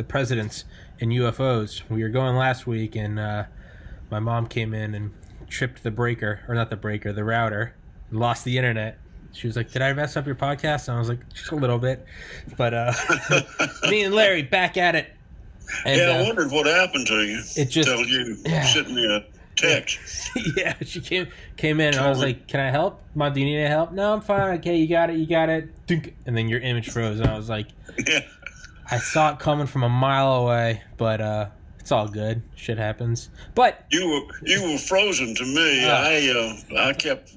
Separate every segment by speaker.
Speaker 1: presidents and UFOs. We were going last week, and my mom came in and tripped the breaker, or not the breaker, the router, and lost the internet. She was like, "Did I mess up your podcast?" And I was like, "Just a little bit." But me and Larry back at it. And,
Speaker 2: I wondered what happened to you.
Speaker 1: It just
Speaker 2: until you sent me a text.
Speaker 1: Yeah, she came in, and I was like, "Can I help? Mom, do you need any help?" "No, I'm fine." "Okay, you got it. Dunk. And then your image froze, and I was like,
Speaker 2: Yeah.
Speaker 1: I saw it coming from a mile away, but it's all good. Shit happens. But
Speaker 2: you were frozen to me. I kept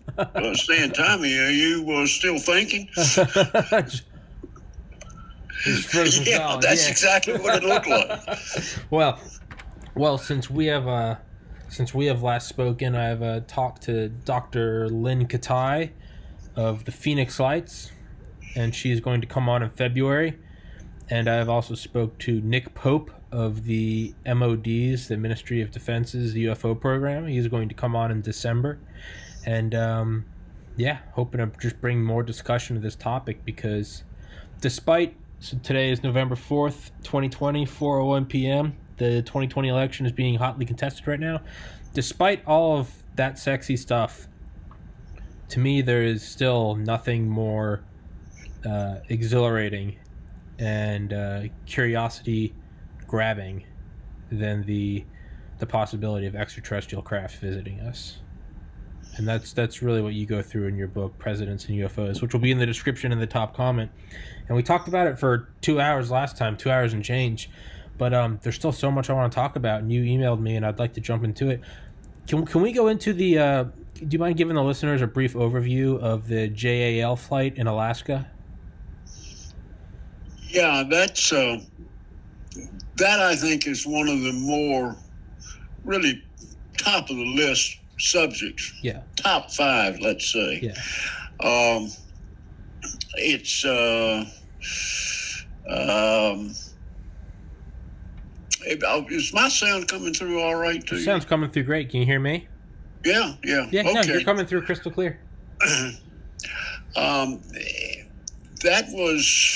Speaker 2: saying, "Tommy, are you still thinking?" Yeah, that's exactly what it looked like.
Speaker 1: Well, since we have last spoken, I've talked to Dr. Lynn Katai of the Phoenix Lights, and she's going to come on in February. And I've also spoke to Nick Pope of the MOD's, the Ministry of Defense's UFO program. He's going to come on in December. And hoping to just bring more discussion to this topic, because despite, so today is November 4th, 2020, 4:01 p.m. The 2020 election is being hotly contested right now. Despite all of that sexy stuff, to me there is still nothing more exhilarating and curiosity grabbing than the possibility of extraterrestrial craft visiting us. And that's really what you go through in your book, Presidents and UFOs, which will be in the description in the top comment. And we talked about it for 2 hours last time, 2 hours and change. But there's still so much I want to talk about, and you emailed me, and I'd like to jump into it. Can we go into the... do you mind giving the listeners a brief overview of the JAL flight in Alaska?
Speaker 2: Yeah, that's that I think is one of the more really top of the list subjects.
Speaker 1: Yeah.
Speaker 2: Top 5, let's say.
Speaker 1: Yeah.
Speaker 2: It's is my sound coming through all right to you?
Speaker 1: Sound's coming through great. Can you hear me?
Speaker 2: Yeah.
Speaker 1: Yeah,
Speaker 2: okay.
Speaker 1: No, you're coming through crystal clear.
Speaker 2: That was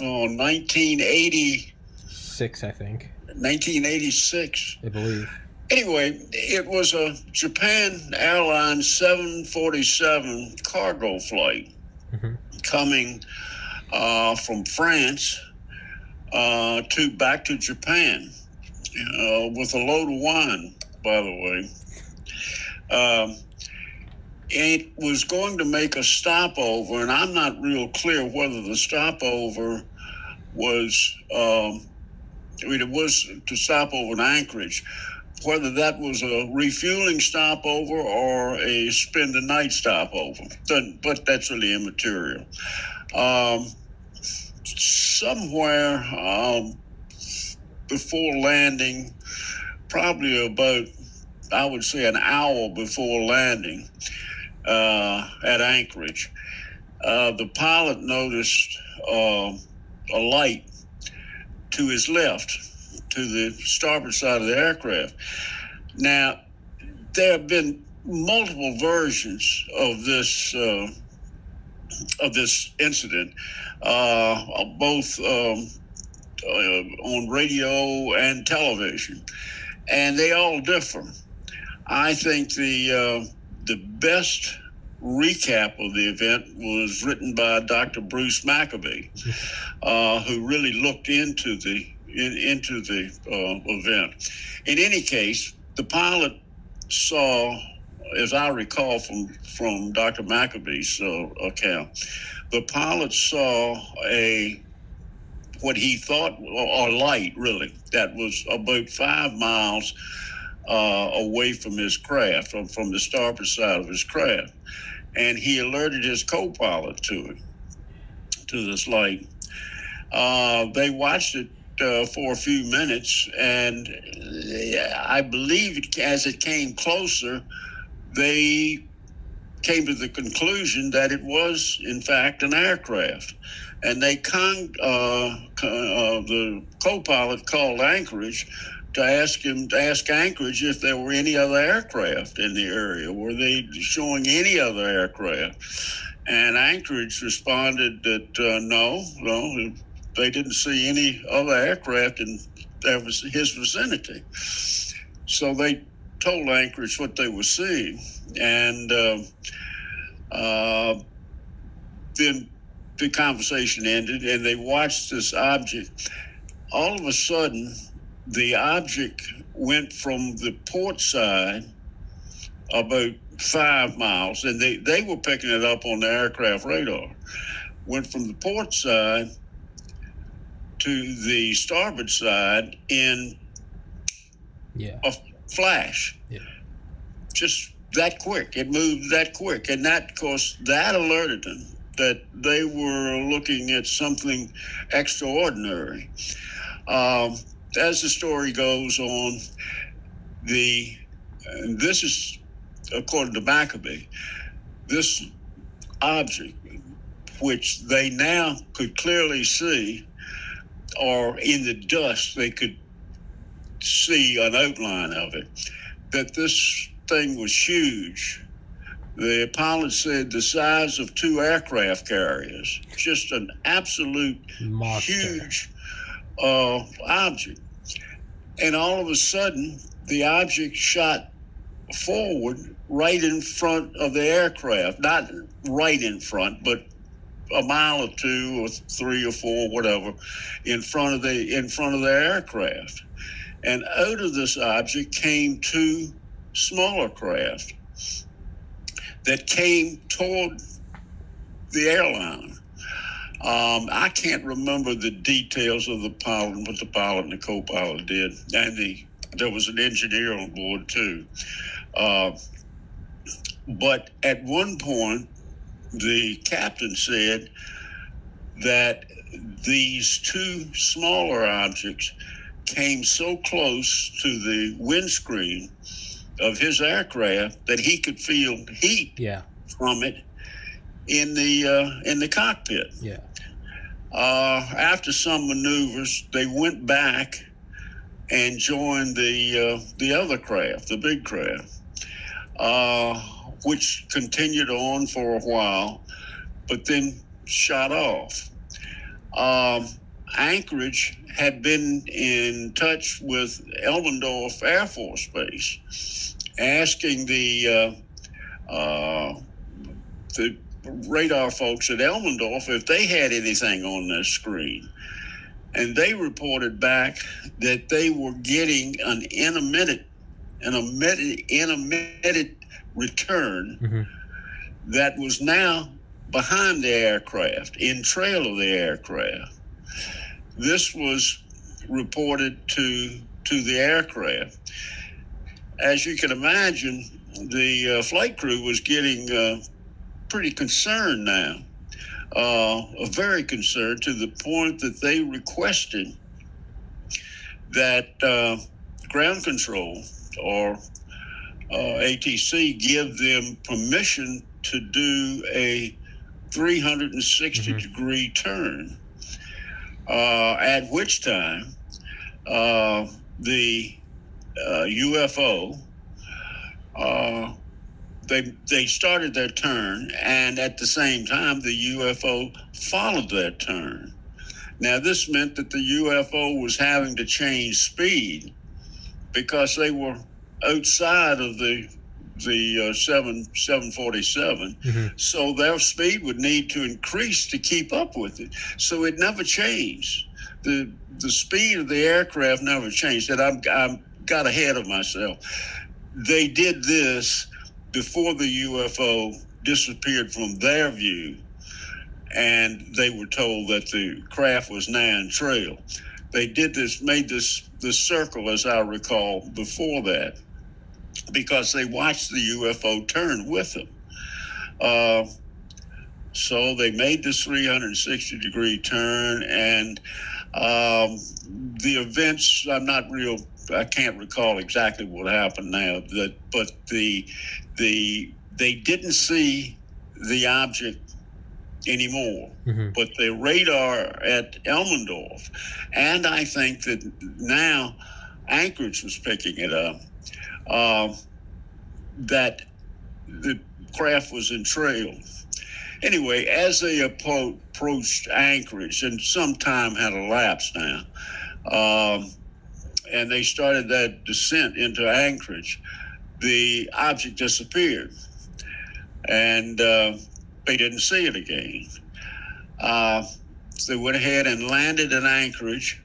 Speaker 2: 1986,
Speaker 1: I think.
Speaker 2: 1986.
Speaker 1: I believe.
Speaker 2: Anyway, it was a Japan Airlines 747 cargo flight coming from France back to Japan with a load of wine, by the way. It was going to make a stopover, and I'm not real clear whether the stopover was, it was to stop over in Anchorage, whether that was a refueling stopover or a spend the night stopover. But that's really immaterial. Somewhere before landing, probably about, I would say, an hour before landing at Anchorage, the pilot noticed a light to his left, to the starboard side of the aircraft. Now, there have been multiple versions of this incident, both on radio and television, and they all differ. I think the best recap of the event was written by Dr. Bruce Maccabee, who really looked into the event. In any case, the pilot saw, as I recall from Dr. Maccabee's account, the pilot saw what he thought, or light really, that was about 5 miles away from his craft, from the starboard side of his craft. And he alerted his co-pilot to this light. They watched it for a few minutes, and I believe as it came closer, they came to the conclusion that it was, in fact, an aircraft. And the co-pilot called Anchorage to ask Anchorage if there were any other aircraft in the area. Were they showing any other aircraft? And Anchorage responded that no, they didn't see any other aircraft in his vicinity. So they told Anchorage what they were seeing, and then the conversation ended, and they watched this object. All of a sudden, the object went from the port side about 5 miles, and they were picking it up on the aircraft radar. Went from the port side to the starboard side in a flash.
Speaker 1: Yeah.
Speaker 2: Just that quick. It moved that quick. And that, of course, that alerted them that they were looking at something extraordinary. As the story goes on, this is, according to Maccabee, this object, which they now could clearly see, or in the dust, they could see an outline of it, that this thing was huge. The pilot said the size of 2 aircraft carriers, just an absolute
Speaker 1: monster.
Speaker 2: Huge object. And all of a sudden, the object shot forward right in front of the aircraft. Not right in front, but a mile or 2 or 3 or 4, whatever, in front of the aircraft. And out of this object came 2 smaller craft that came toward the airliner. I can't remember the details of the pilot and what the pilot and the co-pilot did. And there was an engineer on board too. But at one point, the captain said that these 2 smaller objects came so close to the windscreen of his aircraft that he could feel heat from it in the cockpit.
Speaker 1: Yeah.
Speaker 2: After some maneuvers, they went back and joined the other craft, the big craft, which continued on for a while, but then shot off. Anchorage had been in touch with Elmendorf Air Force Base, asking the radar folks at Elmendorf if they had anything on their screen. And they reported back that they were getting an intermittent return that was now behind the aircraft, in trail of the aircraft. This was reported to the aircraft. As you can imagine, the flight crew was getting pretty concerned now, very concerned, to the point that they requested that ground control, or ATC, give them permission to do a 360-degree turn, at which time the UFO, they started their turn, and at the same time, the UFO followed that turn. Now, this meant that the UFO was having to change speed because they were outside of the 747, so their speed would need to increase to keep up with it. So it never changed. The speed of the aircraft never changed. And I got ahead of myself. They did this before the UFO disappeared from their view, and they were told that the craft was now in trail. They did this, made this circle, as I recall, before that, because they watched the UFO turn with them. So they made this 360-degree turn, and the events, I can't recall exactly what happened now, but they didn't see the object anymore, but the radar at Elmendorf, and I think that now Anchorage was picking it up, that the craft was in trail. Anyway, as they approached Anchorage, and some time had elapsed now, and they started that descent into Anchorage, the object disappeared, and they didn't see it again. They went ahead and landed in Anchorage.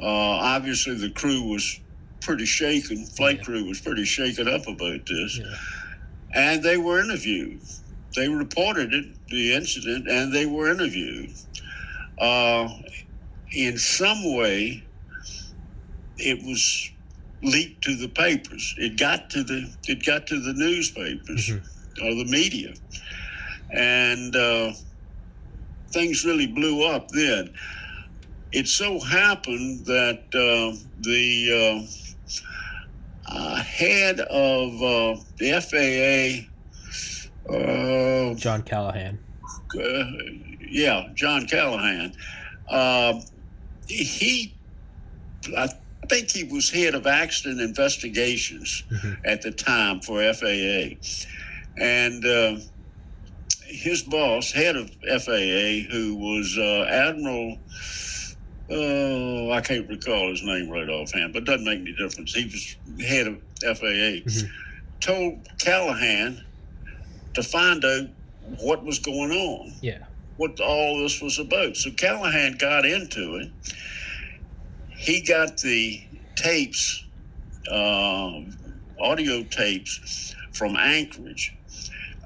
Speaker 2: Obviously, the crew was pretty shaken. Flight crew was pretty shaken up about this.
Speaker 1: Yeah.
Speaker 2: And they were interviewed. They reported it, the incident, and they were interviewed. In some way, it was leaked to the papers. It got to the newspapers or the media, and things really blew up then. It so happened that the head of the FAA,
Speaker 1: John Callahan.
Speaker 2: John Callahan. I think he was head of accident investigations at the time for FAA, and his boss, head of FAA, who was Admiral. I can't recall his name right offhand, but it doesn't make any difference. He was head of FAA. Told Callahan to find out what was going on.
Speaker 1: Yeah.
Speaker 2: What all this was about. So Callahan got into it. He got the tapes, audio tapes from Anchorage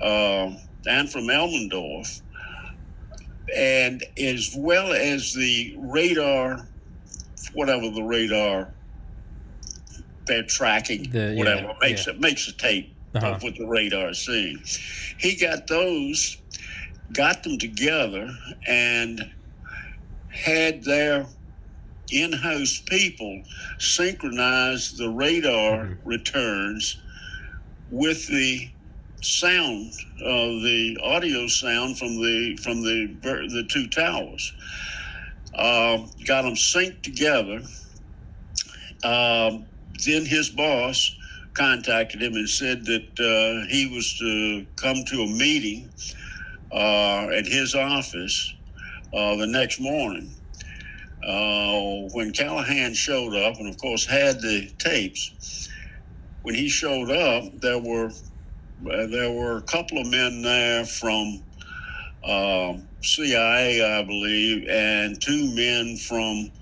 Speaker 2: and from Elmendorf, and as well as the radar, whatever the radar they're tracking, makes a tape of what the radar is seeing. He got those, got them together, and had their in-house people synchronize the radar returns with the sound, the audio sound from the two towers. Got them synced together. Then his boss contacted him and said that he was to come to a meeting at his office the next morning. When Callahan showed up, and of course had the tapes, when he showed up, there were a couple of men there from CIA, I believe, and two men from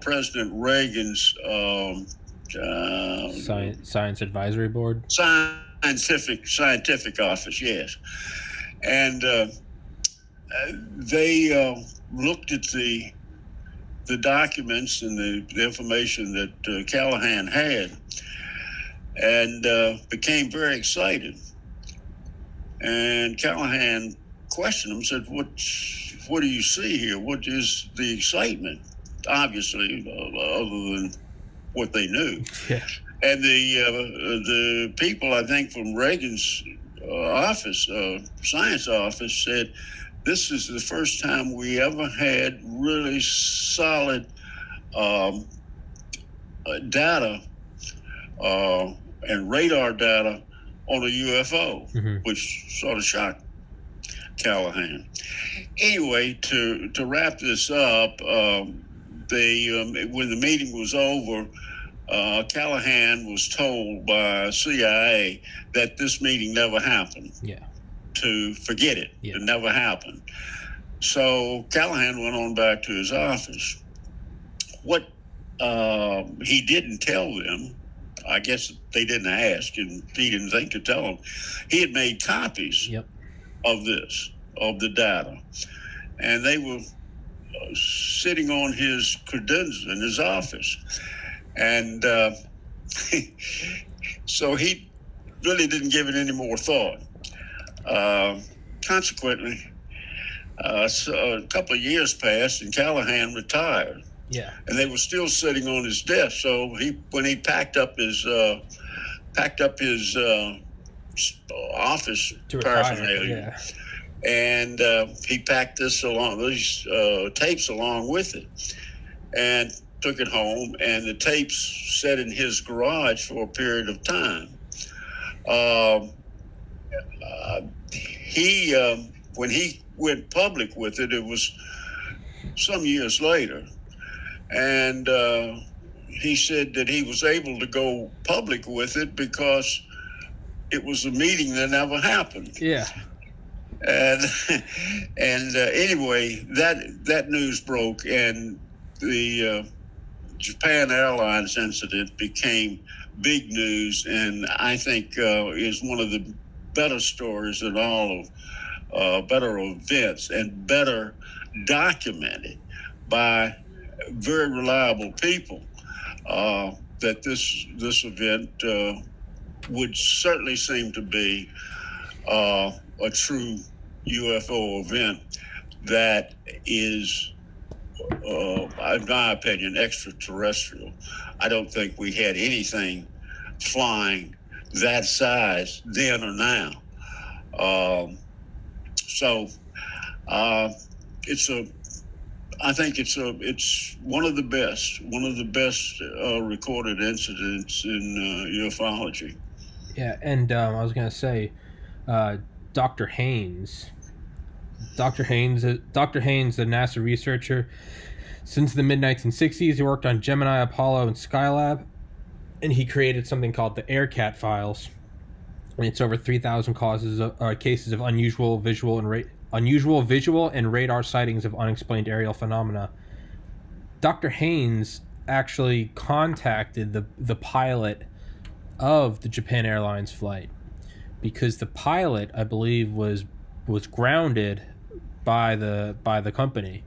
Speaker 2: President Reagan's
Speaker 1: Science Advisory Board,
Speaker 2: scientific office, yes. And they looked at the documents and the information that Callahan had, and became very excited. And Callahan questioned him, said, "What do you see here? What is the excitement?" Obviously, other than what they knew.
Speaker 1: Yeah.
Speaker 2: And the people, I think, from Reagan's office, science office, said, "This is the first time we ever had really solid data and radar data on a UFO," which sort of shocked Callahan. Anyway, to wrap this up, when the meeting was over, Callahan was told by CIA that this meeting never happened.
Speaker 1: Yeah.
Speaker 2: To forget it.
Speaker 1: Yeah.
Speaker 2: It never happened. So Callahan went on back to his office. What he didn't tell them, I guess they didn't ask, and he didn't think to tell them, he had made copies of the data. And they were sitting on his credentials in his office. And so he really didn't give it any more thought. Consequently, so a couple of years passed and Callahan retired.
Speaker 1: Yeah. And
Speaker 2: they were still sitting on his desk. So when he packed up his office paraphernalia, and he packed these tapes along with it, and took it home. And the tapes sat in his garage for a period of time. He when he went public with it, it was some years later. And he said that he was able to go public with it because it was a meeting that never happened.
Speaker 1: Yeah.
Speaker 2: And anyway, that news broke, and the Japan Airlines incident became big news, and I think is one of the better stories in all of better events and better documented by very reliable people. That this event would certainly seem to be a true UFO event that is, in my opinion, extraterrestrial. I don't think we had anything flying that size then or now. I think it's one of the best recorded incidents in ufology.
Speaker 1: Yeah, and I was gonna say, Dr. Haynes, the NASA researcher. Since the mid-1960s, he worked on Gemini, Apollo, and Skylab, and he created something called the AirCat files. And it's over 3,000 cases of unusual visual and radar sightings of unexplained aerial phenomena. Dr. Haynes actually contacted the pilot of the Japan Airlines flight, because the pilot, I believe, was grounded by the company.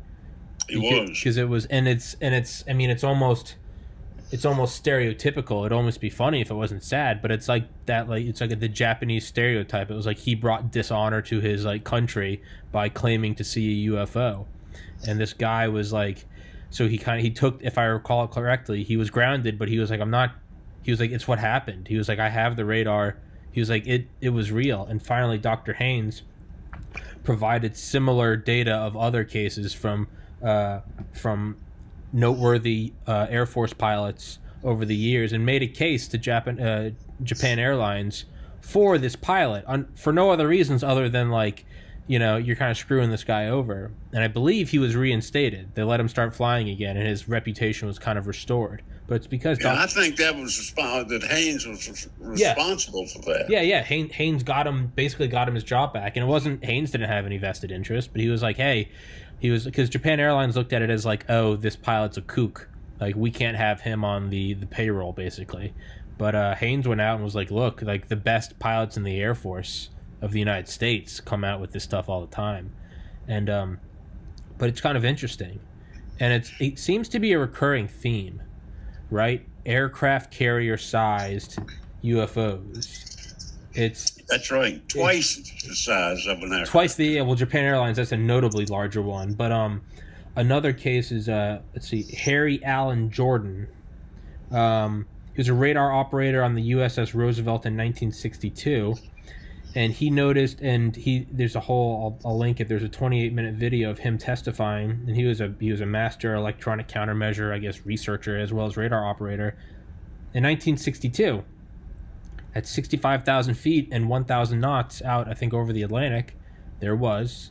Speaker 1: Because it was, and it's I mean, it's almost stereotypical. It'd almost be funny if it wasn't sad, but it's like that, like it's like the Japanese stereotype. It was like he brought dishonor to his like country by claiming to see a UFO, and this guy was like, so he took, if I recall it correctly, he was grounded, but he was like, he was like, it's what happened. He was like, I have the radar. He was like, it was real. And finally, Dr. Haynes provided similar data of other cases from noteworthy Air Force pilots over the years, and made a case to Japan Airlines for this pilot for no other reasons other than, like, you know, you're kind of screwing this guy over. And I believe he was reinstated. They let him start flying again, and his reputation was kind of restored. But it's because
Speaker 2: I think that Haynes was responsible for that.
Speaker 1: Yeah. Haynes basically got him his job back, and it wasn't, Haynes didn't have any vested interest, but he was like, hey, because Japan Airlines looked at it as like, oh, this pilot's a kook, like we can't have him on the payroll, basically. But Haynes went out and was like, look, like the best pilots in the Air Force of the United States come out with this stuff all the time, and but it's kind of interesting, and it seems to be a recurring theme, right? Aircraft carrier sized UFOs.
Speaker 2: That's right, twice the size of an aircraft.
Speaker 1: Japan Airlines, that's a notably larger one. But another case is let's see, Harry Allen Jordan. He was a radar operator on the USS Roosevelt in 1962, and he noticed, and there's a whole, I'll link it. There's a 28-minute video of him testifying, and he was a master electronic countermeasure, I guess, researcher as well as radar operator in 1962. At 65,000 feet and 1,000 knots out, I think, over the Atlantic, there was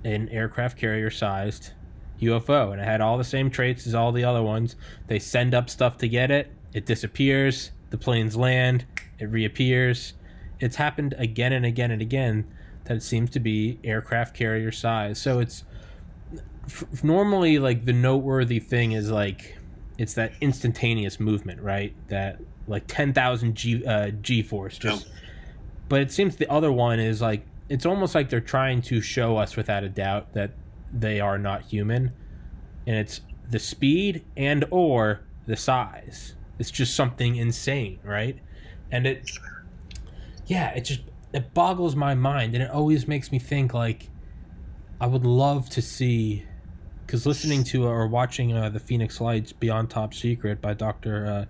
Speaker 1: an aircraft carrier-sized UFO, and it had all the same traits as all the other ones. They send up stuff to get it, it disappears, the planes land, it reappears. It's happened again and again and again that it seems to be aircraft carrier size. So it's normally, like, the noteworthy thing is, like, it's that instantaneous movement, right? That, like, 10,000 G-force. Just, yeah. But it seems the other one is, like, it's almost like they're trying to show us without a doubt that they are not human. And it's the speed and or the size. It's just something insane, right? And it boggles my mind. And it always makes me think, like, I would love to see, because listening to or watching the Phoenix Lights Beyond Top Secret by the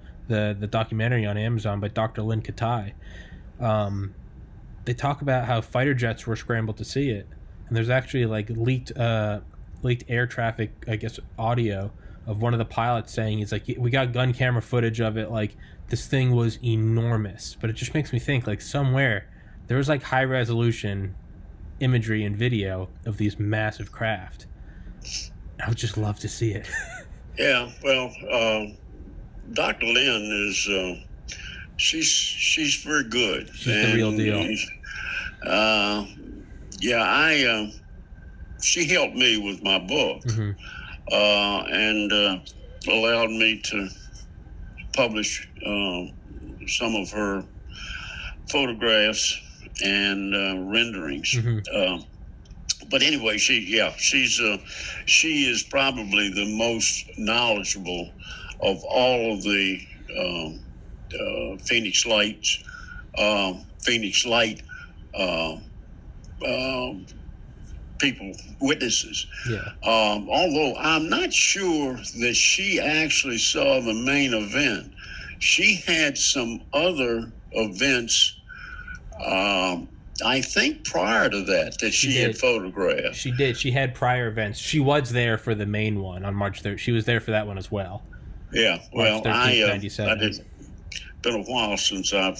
Speaker 1: documentary on Amazon by Dr. Lynn Katai, they talk about how fighter jets were scrambled to see it, and there's actually, like, leaked air traffic, I guess, audio of one of the pilots saying, he's like, we got gun camera footage of it, like, this thing was enormous. But it just makes me think, like, somewhere there was, like, high resolution imagery and video of these massive craft. I would just love to see it.
Speaker 2: Yeah, well, Dr. Lynn is she's very good.
Speaker 1: She's the real deal.
Speaker 2: She helped me with my book,
Speaker 1: Mm-hmm.
Speaker 2: and allowed me to publish some of her photographs and renderings.
Speaker 1: Mm-hmm.
Speaker 2: But anyway, she is probably the most knowledgeable of all of the Phoenix Light people, witnesses.
Speaker 1: Yeah.
Speaker 2: Although I'm not sure that she actually saw the main event. She had some other events, I think prior to that she had photographed.
Speaker 1: She did. She had prior events. She was there for the main one on March 3rd. She was there for that one as well.
Speaker 2: Yeah. Well,
Speaker 1: March 13th,
Speaker 2: I did. Been a while since I've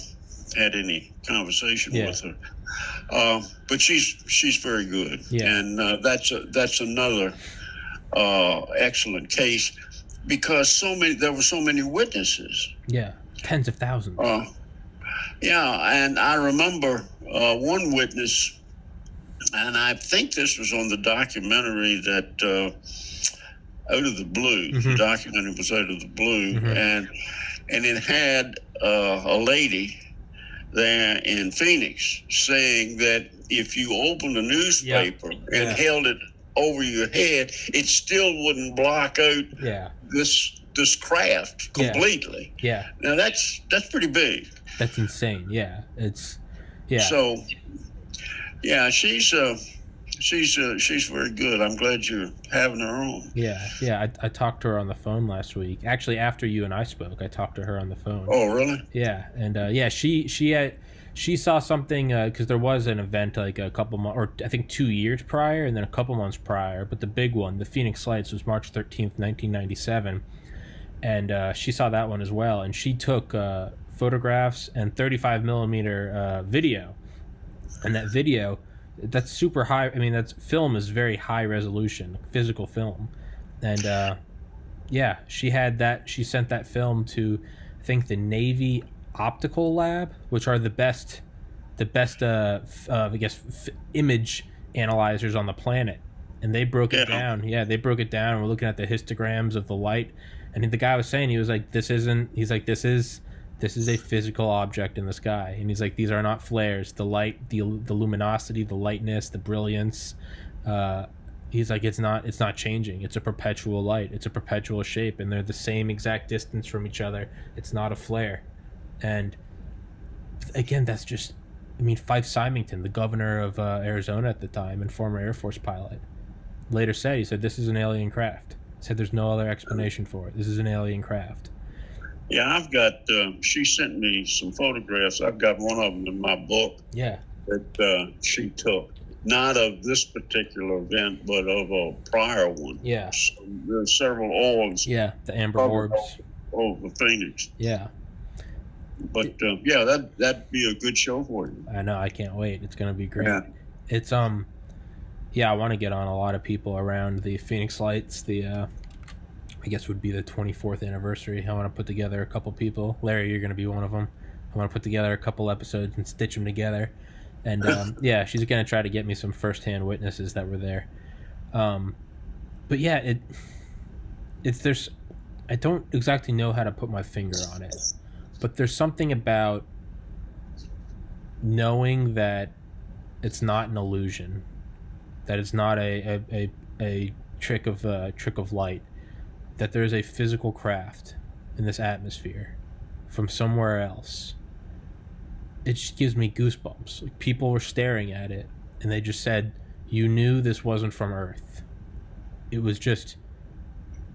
Speaker 2: had any conversation with her. But she's very good.
Speaker 1: Yeah.
Speaker 2: And that's another excellent case because there were so many witnesses.
Speaker 1: Yeah. Tens of thousands.
Speaker 2: Yeah, and I remember one witness, and I think this was on the documentary that Out of the Blue.
Speaker 1: Mm-hmm.
Speaker 2: The documentary was Out of the Blue,
Speaker 1: Mm-hmm.
Speaker 2: and it had a lady there in Phoenix saying that if you opened a newspaper and held it over your head, it still wouldn't block out this craft completely.
Speaker 1: Yeah.
Speaker 2: Now that's pretty big.
Speaker 1: That's insane. Yeah.
Speaker 2: So, yeah, she's very good. I'm glad you're having her on.
Speaker 1: Yeah. I talked to her on the phone last week. Actually, after you and I spoke, I talked to her on the phone.
Speaker 2: Oh, really?
Speaker 1: Yeah, and she saw something because there was an event like a couple months, or I think 2 years prior, and then a couple months prior. But the big one, the Phoenix Lights, was March 13th, 1997, and she saw that one as well. And she took photographs and 35 millimeter video, and that video. That's super high. I mean, film is very high resolution, physical film, and she had that. She sent that film to, I think, the Navy Optical Lab, which are the best, image analyzers on the planet, and they broke it down. Yeah, they broke it down. And we're looking at the histograms of the light, and the guy was saying, he was like, this is a physical object in the sky. And he's like, these are not flares. The light, the luminosity, the lightness, the brilliance. He's like, it's not changing. It's a perpetual light. It's a perpetual shape. And they're the same exact distance from each other. It's not a flare. And again, that's just, Fife Symington, the governor of Arizona at the time and former Air Force pilot, later said, this is an alien craft. He said, there's no other explanation for it. This is an alien craft.
Speaker 2: Yeah, I've got, she sent me some photographs. I've got one of them in my book.
Speaker 1: Yeah.
Speaker 2: That she took. Not of this particular event, but of a prior one.
Speaker 1: Yeah.
Speaker 2: So there's several orbs.
Speaker 1: Yeah, the amber orbs.
Speaker 2: Over Phoenix.
Speaker 1: Yeah.
Speaker 2: But, that'd be a good show for you.
Speaker 1: I know, I can't wait. It's going to be great.
Speaker 2: Yeah.
Speaker 1: It's, I want to get on a lot of people around the Phoenix Lights, I guess would be the 24th anniversary. I want to put together a couple people. Larry, you're going to be one of them. I want to put together a couple episodes and stitch them together. And she's going to try to get me some firsthand witnesses that were there. But yeah, I don't exactly know how to put my finger on it, but there's something about knowing that it's not an illusion, that it's not a trick of light. That there's a physical craft in this atmosphere from somewhere else. It just gives me goosebumps. Like, people were staring at it, and they just said, you knew this wasn't from Earth. It was just,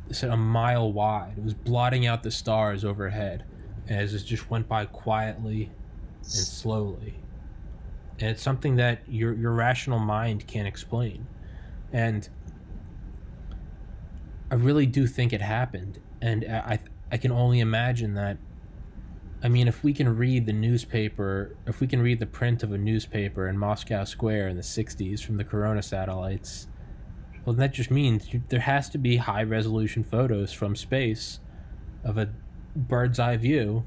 Speaker 1: they said, a mile wide. It was blotting out the stars overhead as it just went by quietly and slowly. And it's something that your rational mind can't explain. And I really do think it happened, and I can only imagine that I mean, if we can read the newspaper, if we can read the print of a newspaper in Moscow Square in the 60s from the Corona satellites, well, that just means there has to be high-resolution photos from space of a bird's eye view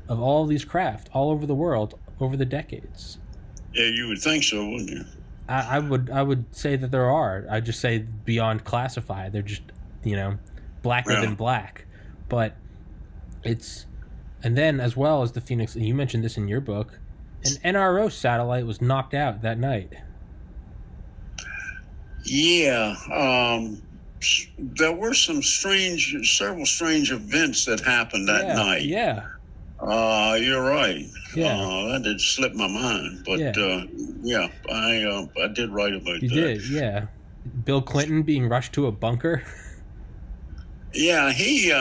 Speaker 1: of all these craft all over the world over the decades.
Speaker 2: Yeah, you would think so, wouldn't you?
Speaker 1: I would say that there are. I just say beyond classified. They're just, blacker than black. But it's... And then, as well as the Phoenix... You mentioned this in your book. An NRO satellite was knocked out that night.
Speaker 2: Yeah. There were several strange events that happened that night.
Speaker 1: Yeah.
Speaker 2: You're right.
Speaker 1: Yeah.
Speaker 2: That did slip my mind. But, I did write about that.
Speaker 1: You did, yeah. Bill Clinton being rushed to a bunker.
Speaker 2: Yeah, he...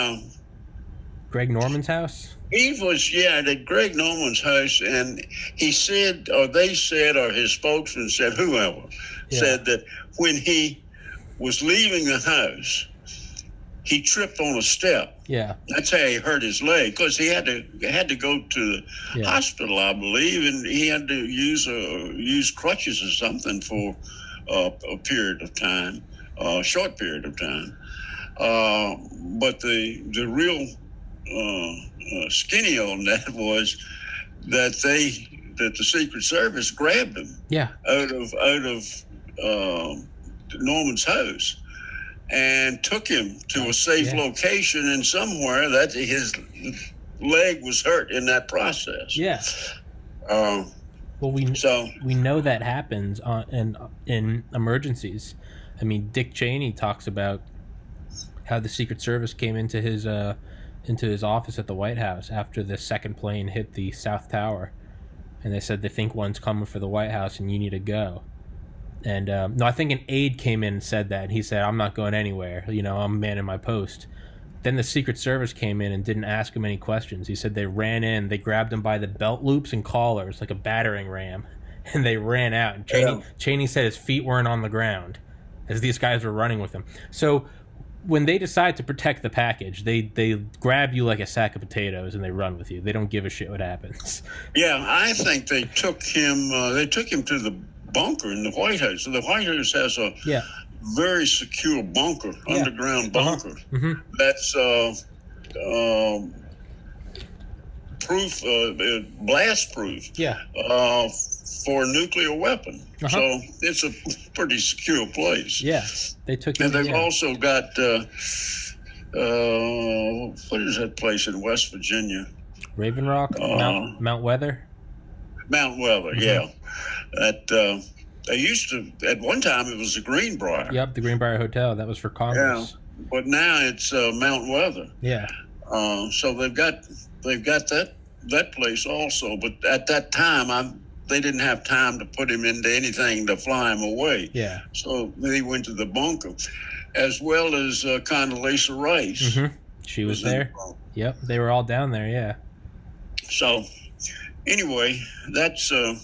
Speaker 1: Greg Norman's house?
Speaker 2: He was, at Greg Norman's house, and he said, or they said, or his spokesman said, whoever, said that when he was leaving the house, he tripped on a step.
Speaker 1: Yeah.
Speaker 2: That's how he hurt his leg, because he had to go to the hospital, I believe, and he had to use crutches or something for a period of time, a short period of time. But the real skinny on that was that the Secret Service grabbed him out of Norman's house and took him to a safe location, and somewhere that his leg was hurt in that process.
Speaker 1: Yeah. Well, we know that happens in emergencies. I mean, Dick Cheney talks about how the Secret Service came into his office at the White House after the second plane hit the South Tower, and they said they think one's coming for the White House and you need to go. And no, I think an aide came in and said that, and he said, "I'm not going anywhere. I'm manning my post." Then the Secret Service came in and didn't ask him any questions. He said they ran in, they grabbed him by the belt loops and collars like a battering ram, and they ran out. And Cheney said his feet weren't on the ground as these guys were running with him. So when they decide to protect the package, they grab you like a sack of potatoes and they run with you. They don't give a shit what happens.
Speaker 2: Yeah, I think they took him. To the bunker in the White House. So the White House has a very secure bunker, underground bunker.
Speaker 1: Mm-hmm.
Speaker 2: That's blast proof.
Speaker 1: Yeah.
Speaker 2: For a nuclear weapon. So it's a pretty secure place.
Speaker 1: Yeah. They took him.
Speaker 2: And they've also got what is that place in West Virginia?
Speaker 1: Raven Rock? Mount Weather?
Speaker 2: Mount Weather, yeah. They used to, at one time it was the Greenbrier.
Speaker 1: Yep, the Greenbrier Hotel. That was for Congress.
Speaker 2: Yeah, but now it's Mount Weather.
Speaker 1: Yeah.
Speaker 2: So they've got that place also. But at that time, they didn't have time to put him into anything to fly him away.
Speaker 1: Yeah.
Speaker 2: So they went to the bunker, as well as Condoleezza Rice.
Speaker 1: Mm-hmm. She was there. Yep, they were all down there. Yeah.
Speaker 2: So, anyway, that's an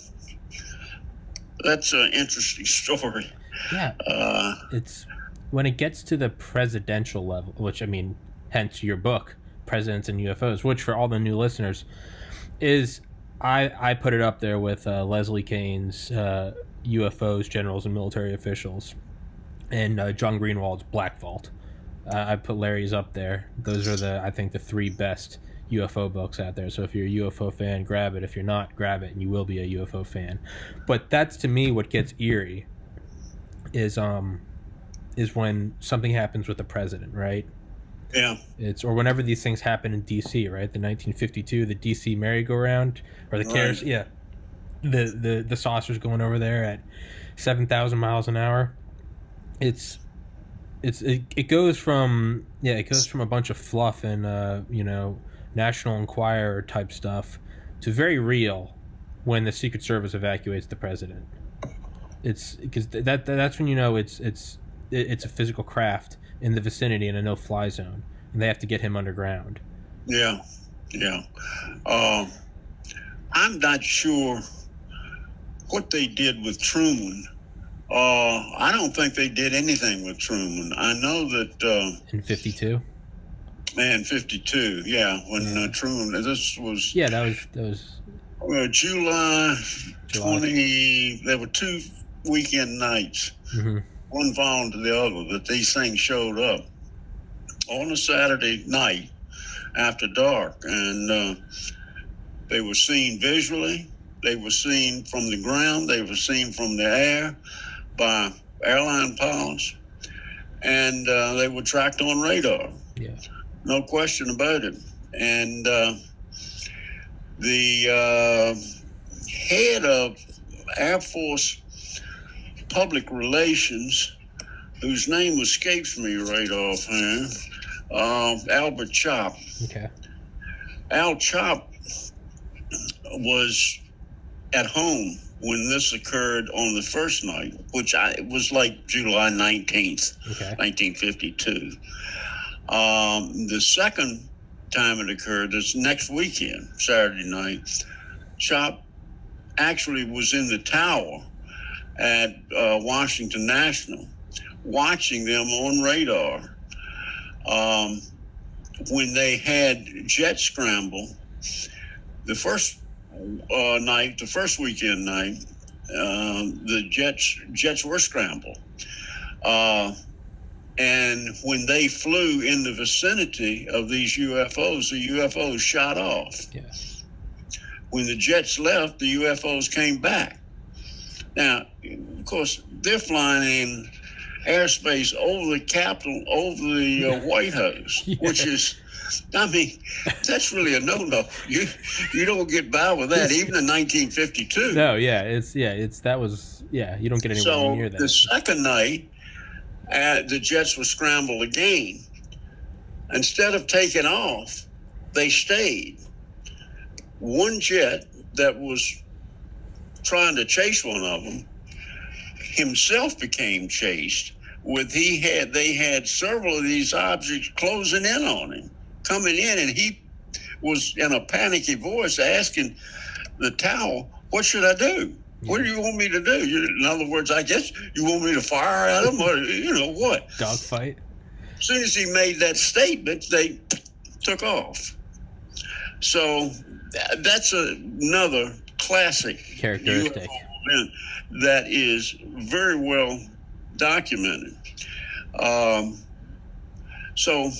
Speaker 2: interesting story.
Speaker 1: Yeah. It's when it gets to the presidential level, which, I mean, hence your book, Presidents and UFOs, which for all the new listeners is, I put it up there with Leslie Kean's UFOs, Generals and Military Officials, and John Greenwald's Black Vault. I put Larry's up there. Those are I think the three best UFO books out there. So if you're a UFO fan, grab it. If you're not, grab it, and you will be a UFO fan. But that's, to me, what gets eerie is when something happens with the president, right?
Speaker 2: Yeah.
Speaker 1: Or whenever these things happen in D.C., right? The 1952, the D.C. merry-go-round, or the carousel. Yeah. The saucers going over there at 7,000 miles an hour. It goes from a bunch of fluff and National Enquirer type stuff to very real when the Secret Service evacuates the president. It's because that's when you know it's a physical craft in the vicinity in a no-fly zone, and they have to get him underground.
Speaker 2: Yeah. I'm not sure what they did with Truman. I don't think they did anything with Truman. I know that
Speaker 1: in 52.
Speaker 2: Man, 52. Yeah, when
Speaker 1: Yeah.
Speaker 2: Truman. This was
Speaker 1: Yeah, that was
Speaker 2: July
Speaker 1: July.
Speaker 2: 20. There were 2 weekend nights,
Speaker 1: Mm-hmm.
Speaker 2: one following to the other, that these things showed up on a Saturday night after dark, and they were seen visually. They were seen from the ground. They were seen from the air by airline pilots, and they were tracked on radar.
Speaker 1: Yeah.
Speaker 2: No question about it. And the head of Air Force Public Relations, whose name escapes me right offhand, Albert Chop.
Speaker 1: Okay.
Speaker 2: Al Chop was at home when this occurred on the first night, which it was like July 19th,
Speaker 1: Okay.
Speaker 2: 1952. The second time it occurred, this next weekend, Saturday night, Chop actually was in the tower at Washington National, watching them on radar. When they had jet scramble, the first night, the first weekend night, the jets were scrambled. And when they flew in the vicinity of these UFOs, the UFOs shot off.
Speaker 1: Yeah.
Speaker 2: When the jets left, the UFOs came back. Now, of course, they're flying in airspace over the Capitol, over the White House,
Speaker 1: Yeah.
Speaker 2: which is, I mean, that's really a no-no. You don't get by with that, even in 1952.
Speaker 1: No, yeah, that was you don't get anywhere near that.
Speaker 2: So the second night, the jets were scrambled again. Instead of taking off, they stayed. One jet that was trying to chase one of them himself became chased. They had several of these objects closing in on him, coming in, and he was in a panicky voice asking the tower, "What should I do? What do you want me to do?" In other words, I guess you want me to fire at them, or what?
Speaker 1: Dogfight.
Speaker 2: As soon as he made that statement, they took off. So that's another classic
Speaker 1: Characteristic.
Speaker 2: UFO event that is very well documented. So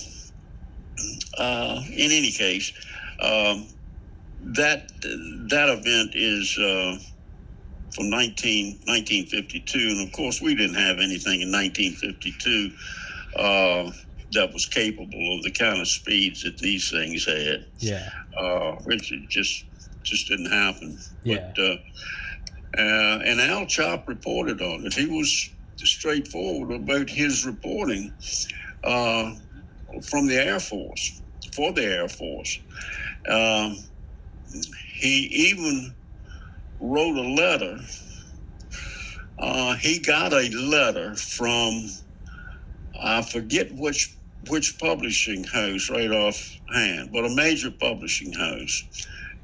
Speaker 2: in any case, that event is from 1952, and of course we didn't have anything in 1952 that was capable of the kind of speeds that these things had.
Speaker 1: Yeah.
Speaker 2: Which just didn't happen.
Speaker 1: Yeah.
Speaker 2: But and Al Chop reported on it. He was straightforward about his reporting from the Air Force, for the Air Force. He even wrote a letter. He got a letter from, I forget which publishing house right offhand, but a major publishing house.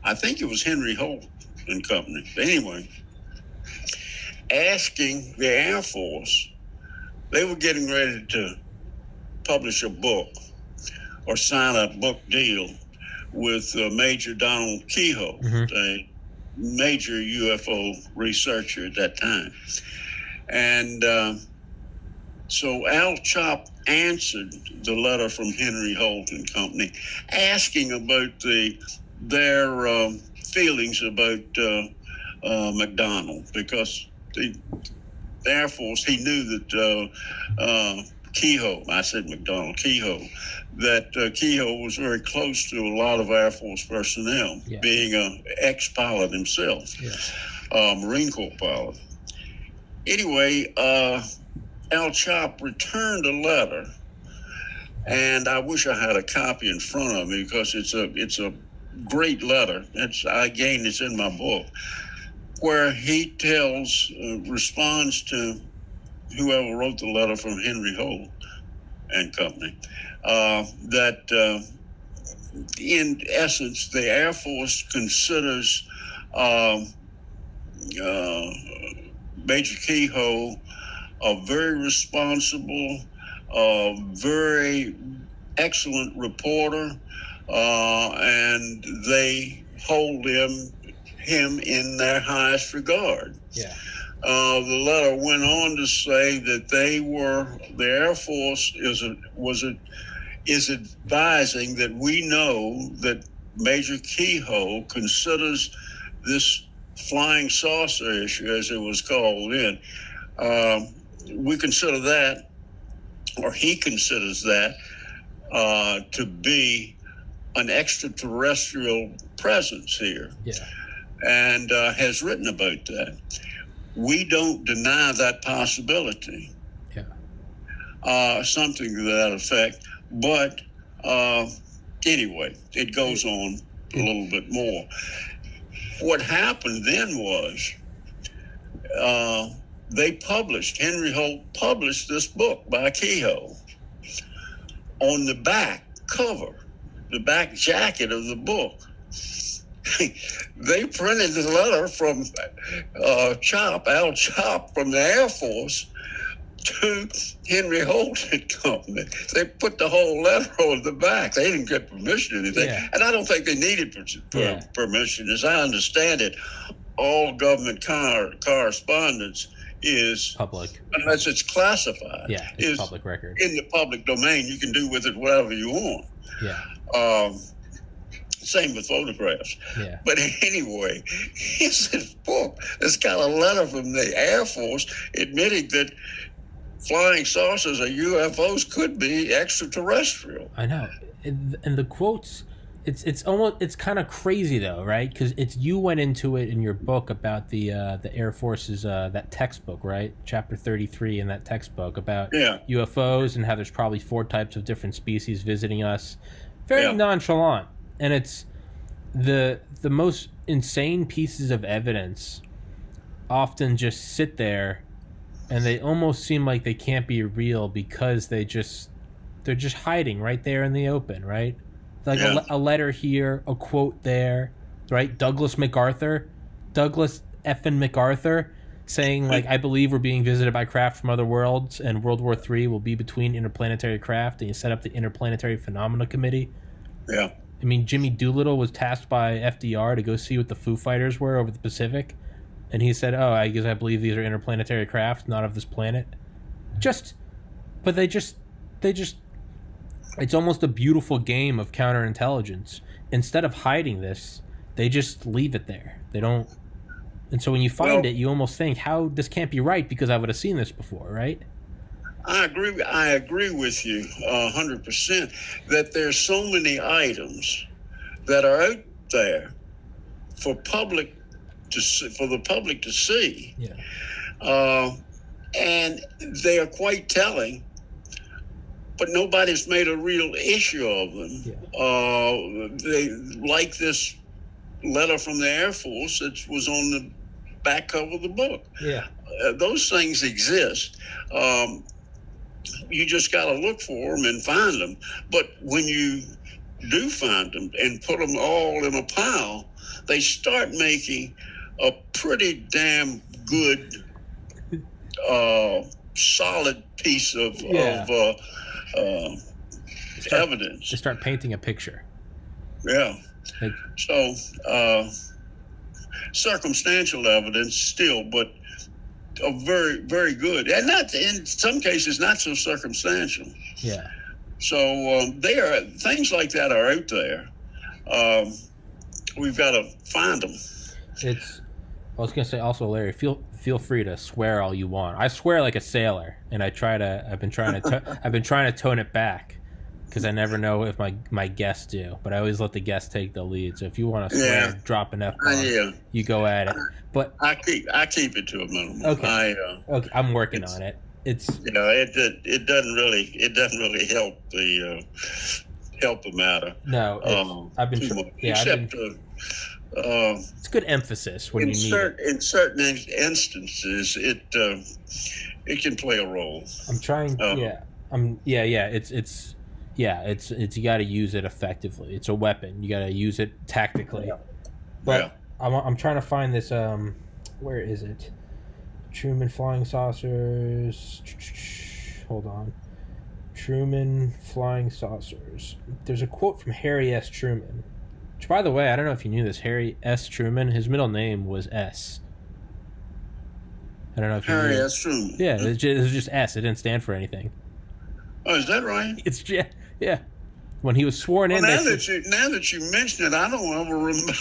Speaker 2: I think it was Henry Holt and Company. Anyway, asking the Air Force, they were getting ready to publish a book or sign a book deal with Major Donald Kehoe, a major UFO researcher at that time. And so Al Chop answered the letter from Henry Holt and Company, asking about their feelings about McDonald, because the Air Force, he knew that Kehoe, I said McDonald, Kehoe, that Kehoe was very close to a lot of Air Force personnel, being an ex-pilot himself, Marine Corps pilot. Anyway, Al Chop returned a letter, and I wish I had a copy in front of me because it's a great letter. It's in my book, where he responds to whoever wrote the letter from Henry Holt and Company, that in essence the Air Force considers Major Kehoe a very responsible, very excellent reporter, and they hold him in their highest regard.
Speaker 1: Yeah.
Speaker 2: The letter went on to say that the Air Force is advising that we know that Major Keyhoe considers this flying saucer issue, as it was called then. We consider that, or he considers that, to be an extraterrestrial presence here.
Speaker 1: Yeah.
Speaker 2: And has written about that. We don't deny that possibility.
Speaker 1: Yeah.
Speaker 2: Something to that effect. But anyway, it goes on a little bit more. What happened then was Henry Holt published this book by Keyhoe. On the back cover, the back jacket of the book, they printed the letter from Al Chop from the Air Force to Henry Holt and Company. They put the whole letter on the back. They didn't get permission or anything. Yeah. And I don't think they needed permission. As I understand it, all government correspondence is
Speaker 1: public,
Speaker 2: unless it's classified.
Speaker 1: Yeah, it's public record.
Speaker 2: In the public domain, you can do with it whatever you want.
Speaker 1: Yeah.
Speaker 2: Same with photographs.
Speaker 1: Yeah.
Speaker 2: But anyway, here's this book that's got a letter from the Air Force admitting that flying saucers or UFOs could be extraterrestrial.
Speaker 1: I know. And the quotes, it's kind of crazy though, right? Because you went into it in your book about the Air Force's that textbook, right? Chapter 33 in that textbook about UFOs and how there's probably 4 types of different species visiting us. Very nonchalant. And it's the most insane pieces of evidence often just sit there and they almost seem like they can't be real because they're just hiding right there in the open, right? Like a letter here, a quote there, right? Douglas effing MacArthur saying, like, I believe we're being visited by craft from other worlds and World War III will be between interplanetary craft, and you set up the Interplanetary Phenomena Committee.
Speaker 2: Yeah.
Speaker 1: I mean, Jimmy Doolittle was tasked by FDR to go see what the Foo Fighters were over the Pacific, and he said, "Oh, I believe these are interplanetary craft, not of this planet." But they just, it's almost a beautiful game of counterintelligence. Instead of hiding this, they just leave it there. They don't, and so when you find it, you almost think, "How this can't be right because I would have seen this before," right?
Speaker 2: I agree with you 100% that there's so many items that are out there for the public to see.
Speaker 1: Yeah.
Speaker 2: And they are quite telling, but nobody's made a real issue of them.
Speaker 1: Yeah.
Speaker 2: They like this letter from the Air Force that was on the back cover of the book.
Speaker 1: Yeah.
Speaker 2: Those things exist. You just got to look for them and find them. But when you do find them and put them all in a pile, they start making a pretty damn good, solid piece of evidence.
Speaker 1: They start painting a picture.
Speaker 2: Yeah. So circumstantial evidence still, but very, very good, and not in some cases not so circumstantial.
Speaker 1: Yeah.
Speaker 2: So things like that are out there. We've got to find them.
Speaker 1: I was gonna say also, Larry, feel free to swear all you want. I swear like a sailor, and I've been trying to tone it back because I never know if my guests do, but I always let the guests take the lead. So if you want to swear, drop an F-bomb, you go at it. But
Speaker 2: I keep it to a minimum.
Speaker 1: Okay. Okay, I'm working on it. It's
Speaker 2: it doesn't really help the matter.
Speaker 1: No, I've been it's good emphasis when you need it.
Speaker 2: In certain instances, it can play a role.
Speaker 1: I'm trying. It's you got to use it effectively. It's a weapon. You got to use it tactically. But I'm trying to find this. Where is it? Truman flying saucers. Hold on. Truman flying saucers. There's a quote from Harry S. Truman. Which, by the way, I don't know if you knew this. Harry S. Truman, his middle name was S. I don't know if you
Speaker 2: Harry
Speaker 1: knew.
Speaker 2: S. Truman.
Speaker 1: Yeah, it was just S. It didn't stand for anything.
Speaker 2: Oh, is that right?
Speaker 1: It's yeah. When he was sworn in,
Speaker 2: Now that you mention it, I don't ever remember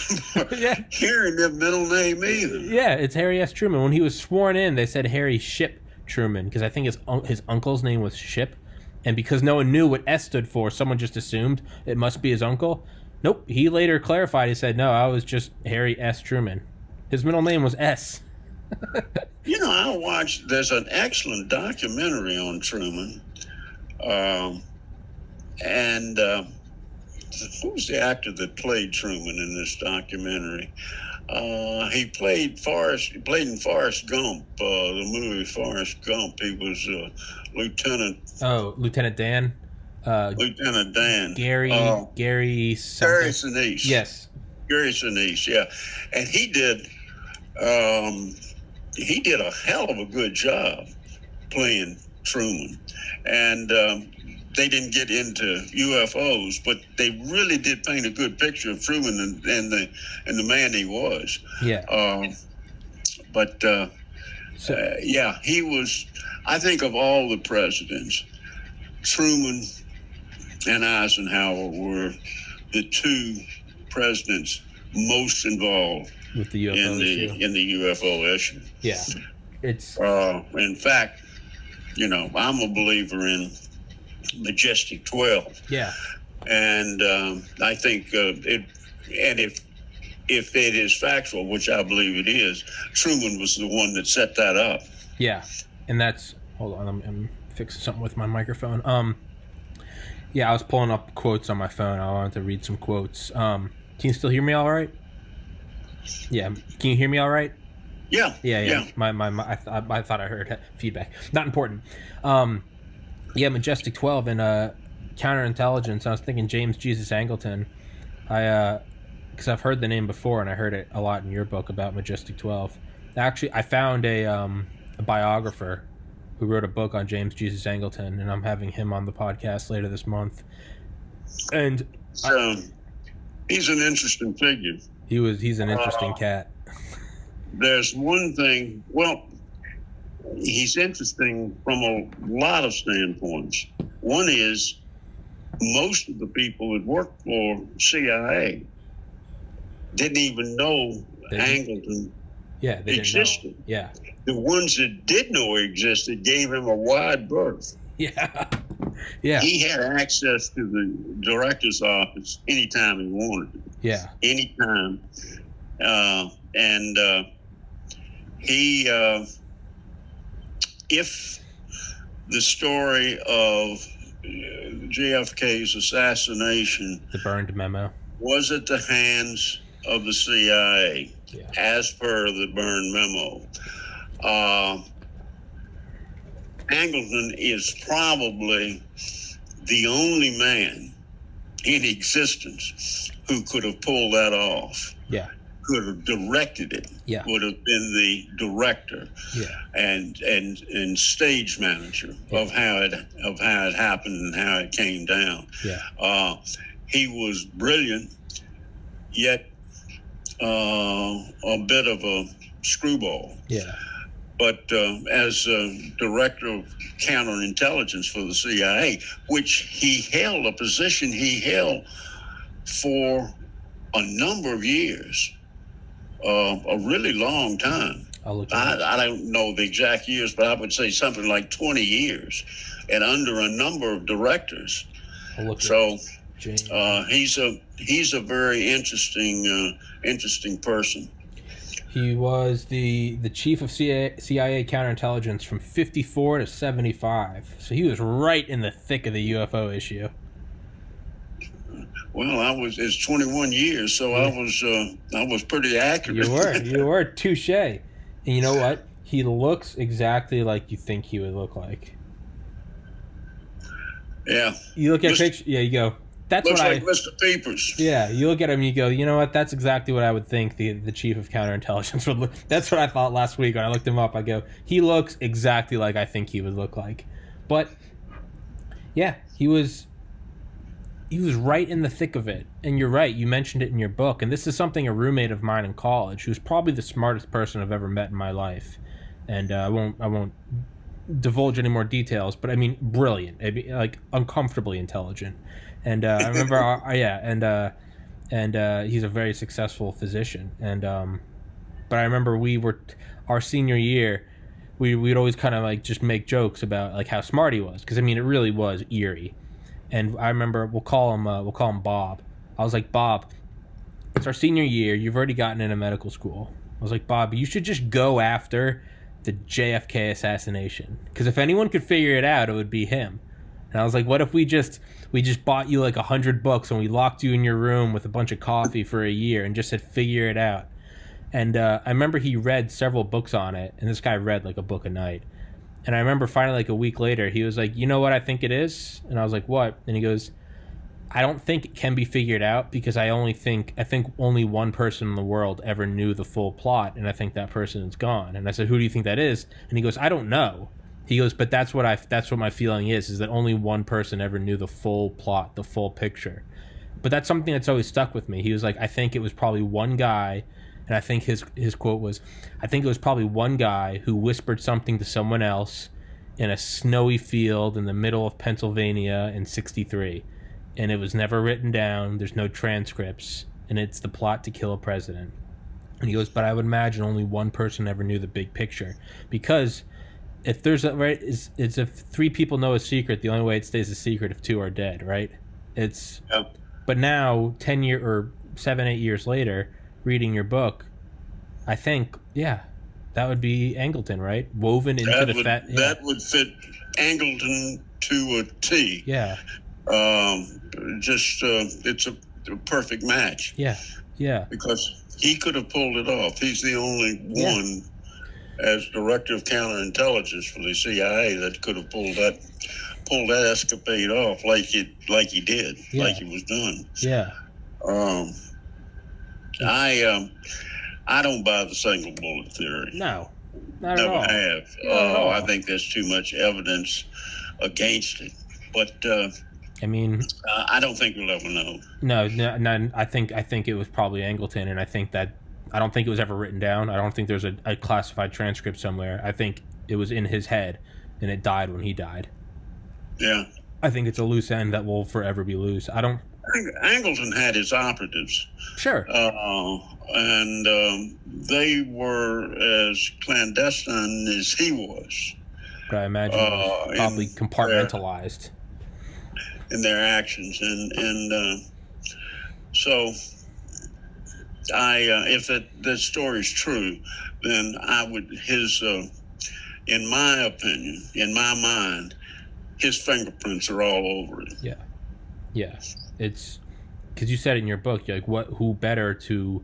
Speaker 2: hearing that middle name either.
Speaker 1: Yeah, it's Harry S. Truman. When he was sworn in, they said Harry Ship Truman because I think his uncle's name was Ship, and because no one knew what S stood for, someone just assumed it must be his uncle. Nope. He later clarified. He said, "No, I was just Harry S. Truman. His middle name was S."
Speaker 2: I watched. There's an excellent documentary on Truman, and who was the actor that played Truman in this documentary? He played in Forrest Gump, the movie Forrest Gump. He was Lieutenant.
Speaker 1: Oh, Lieutenant Dan.
Speaker 2: Lieutenant Dan.
Speaker 1: Gary
Speaker 2: Sinise.
Speaker 1: Yes.
Speaker 2: Gary Sinise. Yeah, and he did a hell of a good job playing Truman, and they didn't get into UFOs, but they really did paint a good picture of Truman and the man he was.
Speaker 1: Yeah.
Speaker 2: He was. I think of all the presidents, Truman and Eisenhower were the two presidents most involved
Speaker 1: with the UFO issue.
Speaker 2: In the UFO issue.
Speaker 1: Yeah. It's
Speaker 2: in fact, I'm a believer in Majestic 12.
Speaker 1: Yeah.
Speaker 2: And I think if it is factual, which I believe it is, Truman was the one that set that up.
Speaker 1: Yeah. And that's, hold on, I'm fixing something with my microphone. Yeah, I was pulling up quotes on my phone. I wanted to read some quotes. Can you still hear me all right? Yeah. Can you hear me all right?
Speaker 2: Yeah.
Speaker 1: Yeah. I thought I heard feedback. Not important. Majestic 12 and counterintelligence. I was thinking James Jesus Angleton. Because I've heard the name before and I heard it a lot in your book about Majestic 12. Actually, I found a biographer who wrote a book on James Jesus Angleton, and I'm having him on the podcast later this month. And
Speaker 2: he's an interesting figure.
Speaker 1: He's an interesting cat.
Speaker 2: There's one thing. Well, he's interesting from a lot of standpoints. One is most of the people that worked for CIA didn't even know Angleton existed.
Speaker 1: Didn't know. Yeah.
Speaker 2: The ones that did know he existed gave him a wide berth.
Speaker 1: Yeah. Yeah.
Speaker 2: He had access to the director's office anytime he wanted to.
Speaker 1: Yeah.
Speaker 2: Anytime. If the story of JFK's assassination,
Speaker 1: the burned memo,
Speaker 2: was at the hands of the CIA, as per the burned memo, Angleton is probably the only man in existence who could have pulled that off.
Speaker 1: Yeah.
Speaker 2: Could have directed it.
Speaker 1: Yeah.
Speaker 2: Would have been the director.
Speaker 1: Yeah.
Speaker 2: And stage manager of how it happened and how it came down.
Speaker 1: Yeah.
Speaker 2: He was brilliant, yet a bit of a screwball.
Speaker 1: Yeah.
Speaker 2: But as director of counterintelligence for the CIA, which he held a position he held for a number of years, a really long time. I don't know the exact years, but I would say something like 20 years, and under a number of directors. So he's a very interesting person.
Speaker 1: He was the chief of CIA counterintelligence from 54 to 75. So he was right in the thick of the UFO issue.
Speaker 2: Well, it's 21 years, so I was pretty accurate.
Speaker 1: You were touche. And you know what? He looks exactly like you think he would look like.
Speaker 2: Yeah.
Speaker 1: You look at picture. Yeah, you go. That's
Speaker 2: looks
Speaker 1: what
Speaker 2: like Mr. Peepers.
Speaker 1: Yeah, you look at him and you go, you know what? That's exactly what I would think the chief of counterintelligence would look. That's what I thought last week when I looked him up. I go, he looks exactly like I think he would look like. But Yeah, he was right in the thick of it. And you're right, you mentioned it in your book, and this is something a roommate of mine in college, who's probably the smartest person I've ever met in my life, and I won't divulge any more details, but I mean brilliant, like uncomfortably intelligent. And I remember he's a very successful physician. And but I remember our senior year, we'd always kind of like just make jokes about like how smart he was, because I mean it really was eerie. And I remember we'll call him Bob. I was like, Bob, it's our senior year. You've already gotten into medical school. I was like, Bob, you should just go after the JFK assassination, because if anyone could figure it out, it would be him. And I was like, what if we just bought you like 100 books and we locked you in your room with a bunch of coffee for a year and just said, figure it out. And I remember he read several books on it, and this guy read like a book a night. And I remember finally, like a week later, he was like, you know what I think it is? And I was like, what? And he goes, I don't think it can be figured out, because I think only one person in the world ever knew the full plot, and I think that person is gone. And I said, who do you think that is? And he goes, I don't know. He goes, but that's what my feeling is that only one person ever knew the full plot, the full picture. But that's something that's always stuck with me. He was like, I think it was probably one guy. And I think his quote was, I think it was probably one guy who whispered something to someone else in a snowy field in the middle of Pennsylvania in '63. And it was never written down. There's no transcripts. And it's the plot to kill a president. And he goes, but I would imagine only one person ever knew the big picture. Because if there's it's if three people know a secret, the only way it stays a secret if two are dead, right? Yep. But now, 7, 8 years later, reading your book, I think, yeah, that would be Angleton, right? Woven into
Speaker 2: that would fit Angleton to a T.
Speaker 1: Yeah.
Speaker 2: It's a perfect match.
Speaker 1: Yeah. Yeah.
Speaker 2: Because he could have pulled it off. He's the only one as director of counterintelligence for the CIA that could have pulled that escapade off like he did, like he was done.
Speaker 1: Yeah.
Speaker 2: I don't buy the single bullet theory.
Speaker 1: No, not
Speaker 2: Never
Speaker 1: at all.
Speaker 2: have. I think there's too much evidence against it. But
Speaker 1: I mean,
Speaker 2: I don't think we'll ever know.
Speaker 1: No. I think it was probably Angleton, and I don't think it was ever written down. I don't think there's a classified transcript somewhere. I think it was in his head, and it died when he died.
Speaker 2: Yeah.
Speaker 1: I think it's a loose end that will forever be loose.
Speaker 2: Angleton had his operatives.
Speaker 1: Sure.
Speaker 2: And they were as clandestine as he was.
Speaker 1: But I imagine it was probably compartmentalized
Speaker 2: in their actions. And so if that story's true, then in my opinion, in my mind, his fingerprints are all over it.
Speaker 1: Yeah. Yeah. It's because you said in your book, you're like, who better to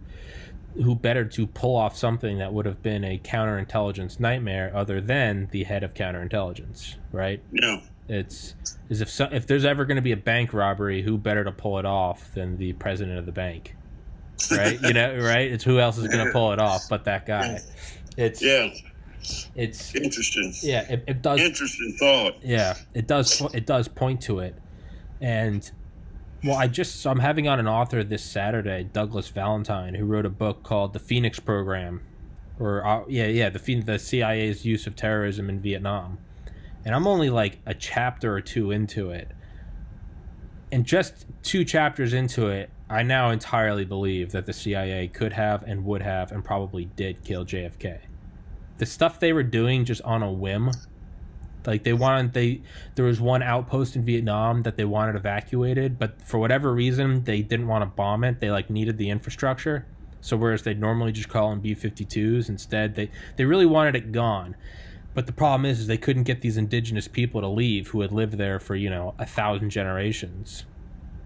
Speaker 1: pull off something that would have been a counterintelligence nightmare other than the head of counterintelligence, right?
Speaker 2: Yeah.
Speaker 1: It's as if there's ever going to be a bank robbery, who better to pull it off than the president of the bank, right? Right? It's who else is going to pull it off but that guy. It's
Speaker 2: interesting.
Speaker 1: Yeah, it does.
Speaker 2: Interesting thought.
Speaker 1: Yeah, it does point to it. And well, I'm having on an author this Saturday, Douglas Valentine, who wrote a book called The Phoenix Program, the CIA's use of terrorism in Vietnam. And I'm only like a chapter or two into it. And just 2 chapters into it, I now entirely believe that the CIA could have and would have and probably did kill JFK. The stuff they were doing just on a whim, like there was one outpost in Vietnam that they wanted evacuated, but for whatever reason they didn't want to bomb it. They needed the infrastructure. So whereas they'd normally just call them B-52s, instead they really wanted it gone. But the problem is they couldn't get these indigenous people to leave who had lived there for 1,000 generations.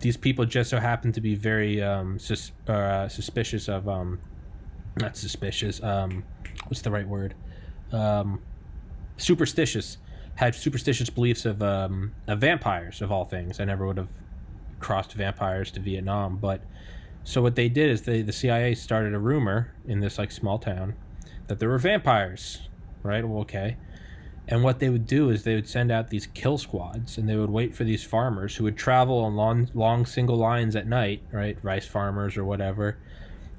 Speaker 1: These people just so happened to be very suspicious of not suspicious. What's the right word? Superstitious. Had superstitious beliefs of vampires, of all things. I never would have crossed vampires to Vietnam, but so what they did is the CIA started a rumor in this small town that there were vampires, right? Well, okay. And what they would do is they would send out these kill squads, and they would wait for these farmers who would travel on long single lines at night, right? Rice farmers or whatever.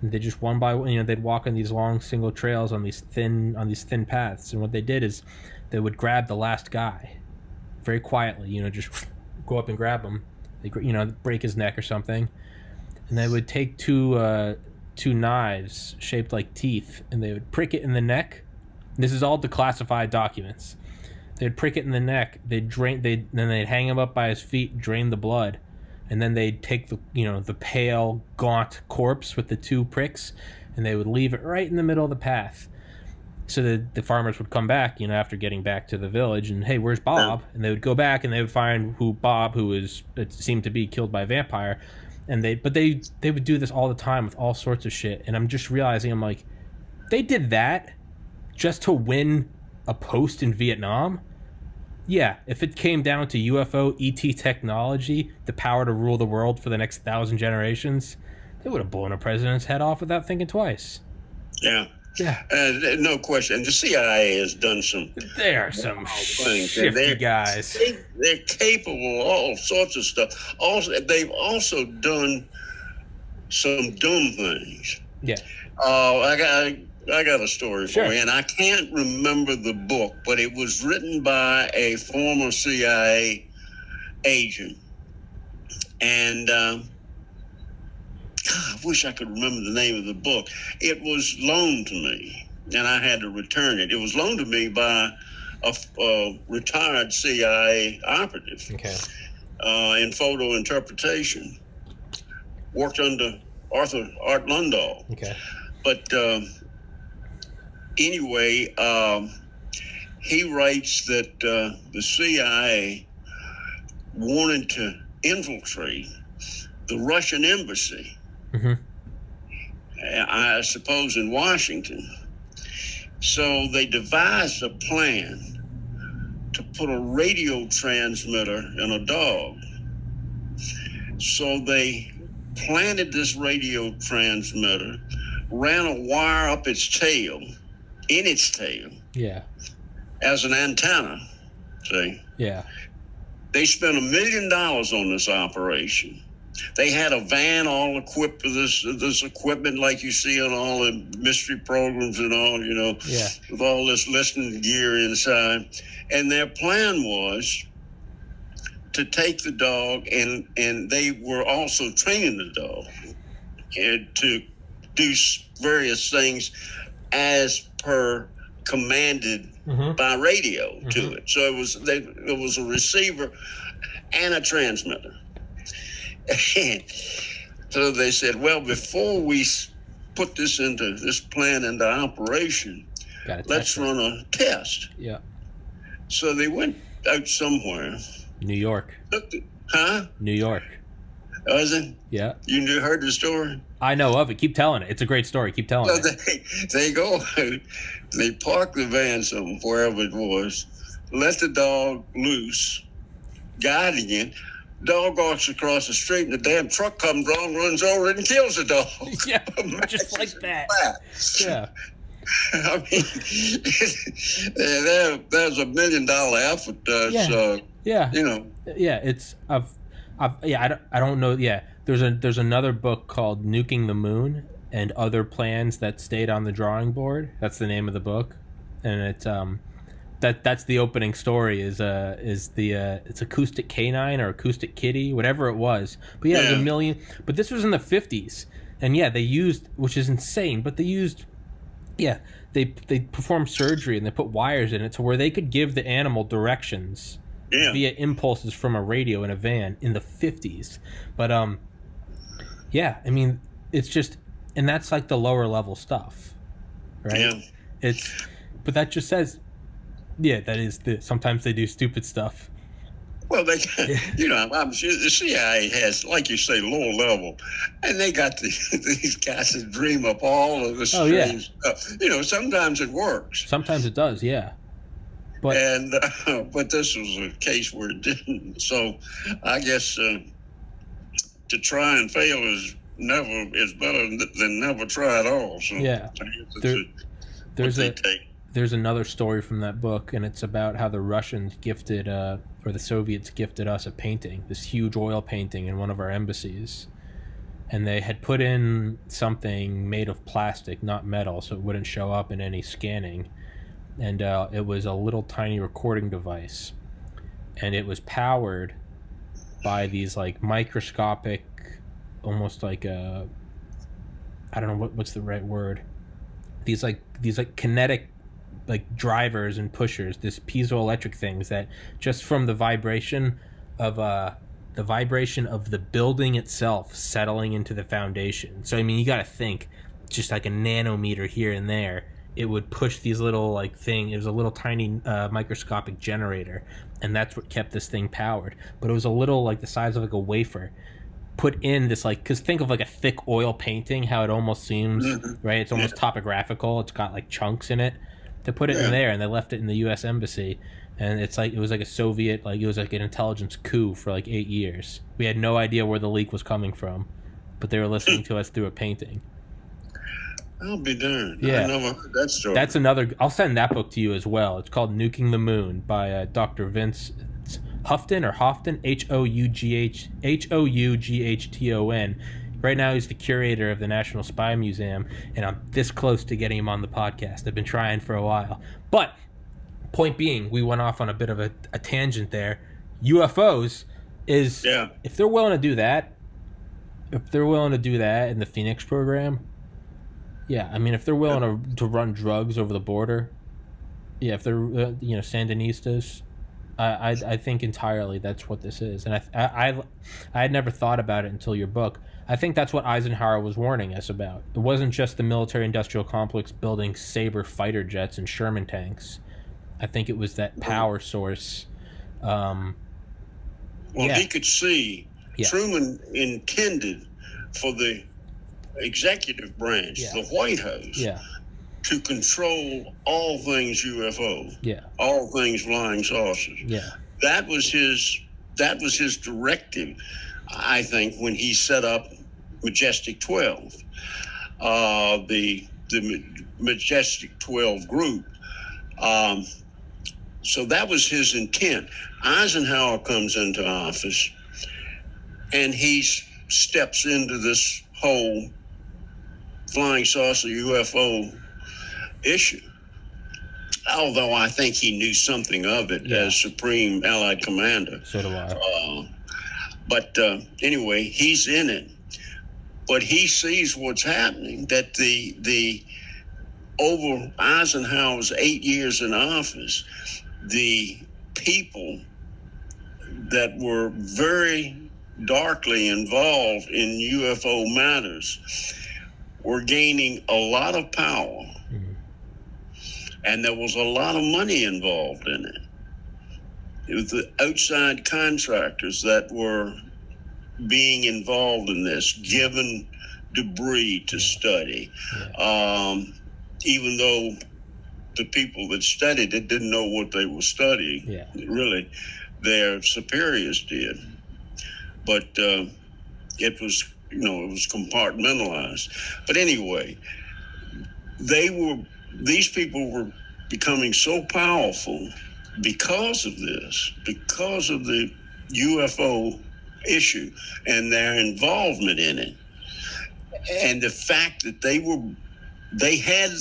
Speaker 1: And they just one by one, they'd walk on these long single trails on these thin paths. And what they did is they would grab the last guy very quietly, just go up and grab him. They, break his neck or something. And they would take two knives shaped like teeth, and they would prick it in the neck. This is all declassified documents. They'd prick it in the neck. Then they'd hang him up by his feet, drain the blood, and then they'd take the pale, gaunt corpse with the two pricks, and they would leave it right in the middle of the path. So the farmers would come back, after getting back to the village, and hey, where's Bob? And they would go back and they would find Bob, it seemed to be killed by a vampire, and they would do this all the time with all sorts of shit. And I'm just realizing, I'm like, they did that just to win a post in Vietnam? Yeah, if it came down to UFO, ET technology, the power to rule the world for the next 1,000 generations, they would have blown a president's head off without thinking twice.
Speaker 2: Yeah.
Speaker 1: Yeah.
Speaker 2: No question. And the CIA has done some...
Speaker 1: They are some shifty guys.
Speaker 2: They're capable of all sorts of stuff. Also, they've also done some dumb things.
Speaker 1: Yeah.
Speaker 2: I got a story for you, and I can't remember the book, but it was written by a former CIA agent. And I wish I could remember the name of the book. It was loaned to me, and I had to return it. It was loaned to me by a retired CIA operative in photo interpretation. Worked under Art Lundahl.
Speaker 1: Okay.
Speaker 2: But... anyway, he writes that the CIA wanted to infiltrate the Russian embassy, I suppose in Washington. So they devised a plan to put a radio transmitter in a dog. So they planted this radio transmitter, ran a wire up its tail, as an antenna. See?
Speaker 1: Yeah.
Speaker 2: They spent $1 million on this operation. They had a van all equipped with this equipment like you see on all the mystery programs and all, with all this listening gear inside. And their plan was to take the dog, and they were also training the dog to do various things as per commanded by radio to it. So it was a receiver and a transmitter. So they said, well, before we put this plan into operation, let's run a test.
Speaker 1: Yeah.
Speaker 2: So they went out somewhere.
Speaker 1: New York. New York.
Speaker 2: Was it?
Speaker 1: Yeah.
Speaker 2: You heard the story?
Speaker 1: I know of it. Keep telling it. It's a great story. Keep telling
Speaker 2: it. They go out, they park the van somewhere, wherever it was, let the dog loose, guide again. Dog walks across the street, and the damn truck comes along, runs over it, and kills the dog.
Speaker 1: Yeah, just like that. Yeah.
Speaker 2: I mean, there's $1 million effort. So,
Speaker 1: yeah. Yeah, it's I don't know. Yeah, there's another book called Nuking the Moon and Other Plans That Stayed on the Drawing Board. That's the name of the book, and it's that's the opening story it's Acoustic Canine or Acoustic Kitty, whatever it was. But yeah, it was $1 million. But this was in the 50s, and they used, which is insane, but they used. Yeah, they performed surgery and they put wires in it to where they could give the animal directions via impulses from a radio in a van in the 50s. But I mean, it's just, and that's like the lower level stuff, right? Yeah. But that just says, that is sometimes they do stupid stuff.
Speaker 2: Well, I'm sure the CIA has, like you say, low level, and they got these guys that dream up all of this strange stuff. Sometimes it works.
Speaker 1: Sometimes it does, yeah. But
Speaker 2: this was a case where it didn't. So I guess to try and fail is better than never try at all. So
Speaker 1: yeah, there's another story from that book, and it's about how the Russians gifted, or the Soviets gifted us a painting, this huge oil painting in one of our embassies. And they had put in something made of plastic, not metal, so it wouldn't show up in any scanning. And it was a little tiny recording device. And it was powered by these, like, microscopic, almost like a... I don't know what's the right word. These kinetic, like, drivers and pushers, this piezoelectric things that just from the vibration of the building itself settling into the foundation. So I mean, you got to think, just like a nanometer here and there, it would push these little, like, thing. It was a little tiny microscopic generator, and that's what kept this thing powered. But it was a little, like, the size of like a wafer, put in this, like, because think of like a thick oil painting, how it almost seems, right? It's almost topographical. It's got like chunks in it. They put it in there, and they left it in the U.S. Embassy, and it's like, it was like a Soviet, like, it was like an intelligence coup for like 8 years. We had no idea where the leak was coming from, but they were listening to us through a painting.
Speaker 2: I'll be darned.
Speaker 1: Yeah.
Speaker 2: I never heard that story.
Speaker 1: That's another. I'll send that book to you as well. It's called Nuking the Moon by Dr. Vince Houghton or Houghton, Houghton. Right now, he's the curator of the National Spy Museum, and I'm this close to getting him on the podcast. I've been trying for a while. But, point being, we went off on a bit of a tangent there. UFOs is, if they're willing to do that, in the Phoenix program, I mean, if they're willing to run drugs over the border, if they're, Sandinistas, I think entirely that's what this is. And I had never thought about it until your book. I think that's what Eisenhower was warning us about. It wasn't just the military-industrial complex building Sabre fighter jets and Sherman tanks. I think it was that power source.
Speaker 2: He could see Truman intended for the executive branch, the White House, to control all things UFO, all things flying saucers. That was his directive, I think, when he set up Majestic 12, the Majestic 12 group. So that was his intent. Eisenhower comes into office, and he steps into this whole flying saucer UFO issue. Although I think he knew something of it as Supreme Allied Commander.
Speaker 1: So do I.
Speaker 2: But anyway, he's in it. But he sees what's happening, that the over Eisenhower's 8 years in office, the people that were very darkly involved in UFO matters were gaining a lot of power. And there was a lot of money involved in it. It was the outside contractors that were being involved in this, given debris to study. Even though the people that studied it didn't know what they were studying. Really, their superiors did. But it was compartmentalized. But anyway, these people were becoming so powerful because of this, because of the UFO issue and their involvement in it. And the fact that they had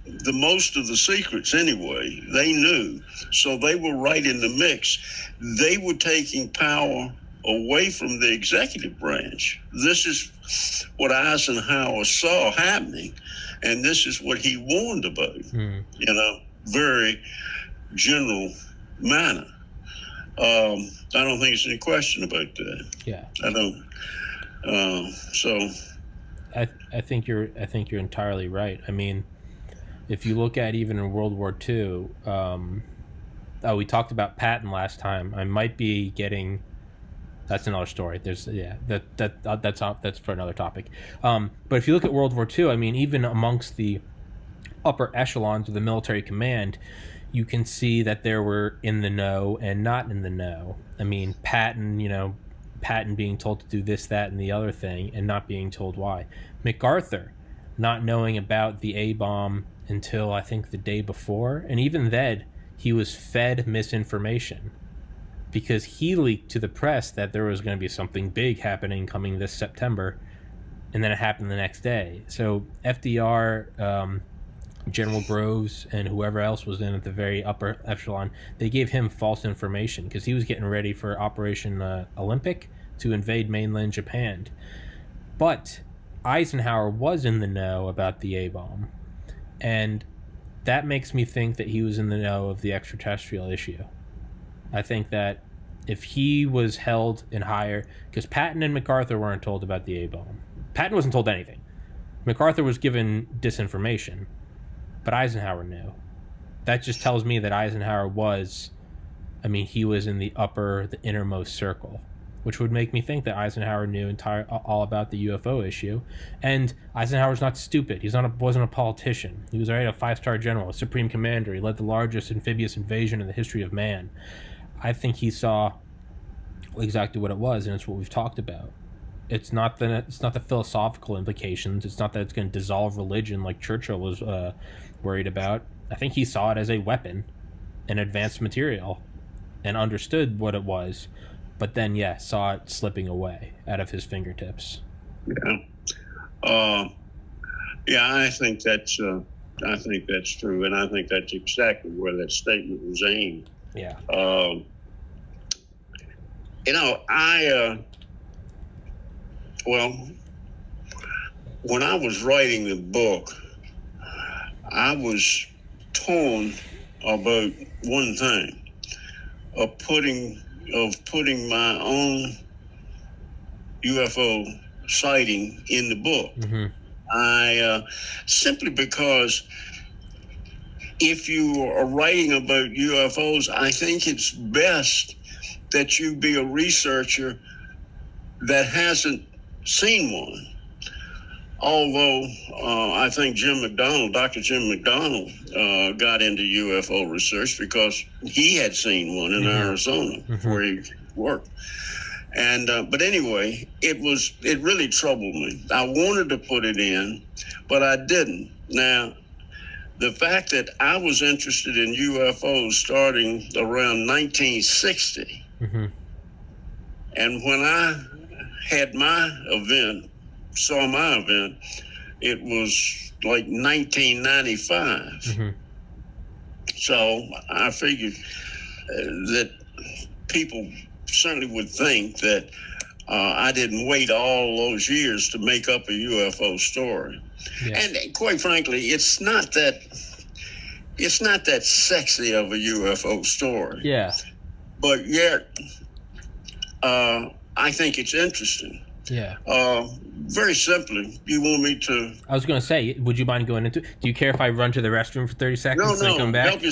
Speaker 2: the most of the secrets anyway, they knew. So they were right in the mix. They were taking power away from the executive branch. This is what Eisenhower saw happening. And this is what he warned about, very general manner. I don't think there's any question about that. I don't.
Speaker 1: I think you're entirely right. I mean, if you look at even in World War II, we talked about Patton last time. I might be getting. That's another story. That's for another topic. But if you look at World War II, I mean, even amongst the upper echelons of the military command, you can see that there were in the know and not in the know. I mean, Patton being told to do this, that, and the other thing, and not being told why. MacArthur not knowing about the A-bomb until I think the day before. And even then, he was fed misinformation because he leaked to the press that there was going to be something big happening coming this September, and then it happened the next day. So FDR, General Groves, and whoever else was in at the very upper echelon, they gave him false information because he was getting ready for Operation Olympic to invade mainland Japan. But Eisenhower was in the know about the A-bomb, and that makes me think that he was in the know of the extraterrestrial issue. I think that if he was held in higher, because Patton and MacArthur weren't told about the A-bomb. Patton wasn't told anything. MacArthur was given disinformation, but Eisenhower knew. That just tells me that Eisenhower was, he was in the innermost circle, which would make me think that Eisenhower knew all about the UFO issue. And Eisenhower's not stupid. Wasn't a politician. He was already a 5-star general, a supreme commander. He led the largest amphibious invasion in the history of man. I think he saw exactly what it was, and it's what we've talked about. It's not the philosophical implications. It's not that it's going to dissolve religion like Churchill was worried about. I think he saw it as a weapon, an advanced material, and understood what it was, but then saw it slipping away out of his fingertips.
Speaker 2: I think that's true, and I think that's exactly where that statement was aimed.
Speaker 1: Yeah.
Speaker 2: When I was writing the book, I was torn about one thing, of putting my own UFO sighting in the book.
Speaker 1: Mm-hmm.
Speaker 2: I simply because if you are writing about UFOs, I think it's best that you be a researcher that hasn't seen one. Although I think Dr. Jim McDonald got into UFO research because he had seen one in Arizona where he worked. And but anyway, it really troubled me. I wanted to put it in, but I didn't. Now, the fact that I was interested in UFOs starting around 1960, and when I had saw my event, it was like 1995. So I figured that people certainly would think that I didn't wait all those years to make up a UFO story. Yeah. And quite frankly, it's not that sexy of a UFO story.
Speaker 1: Yeah.
Speaker 2: But yet, I think it's interesting.
Speaker 1: Yeah.
Speaker 2: Very simply, you want me to...
Speaker 1: I was going to say, would you mind going into... Do you care if I run to the restroom for 30 seconds and come back?
Speaker 2: Help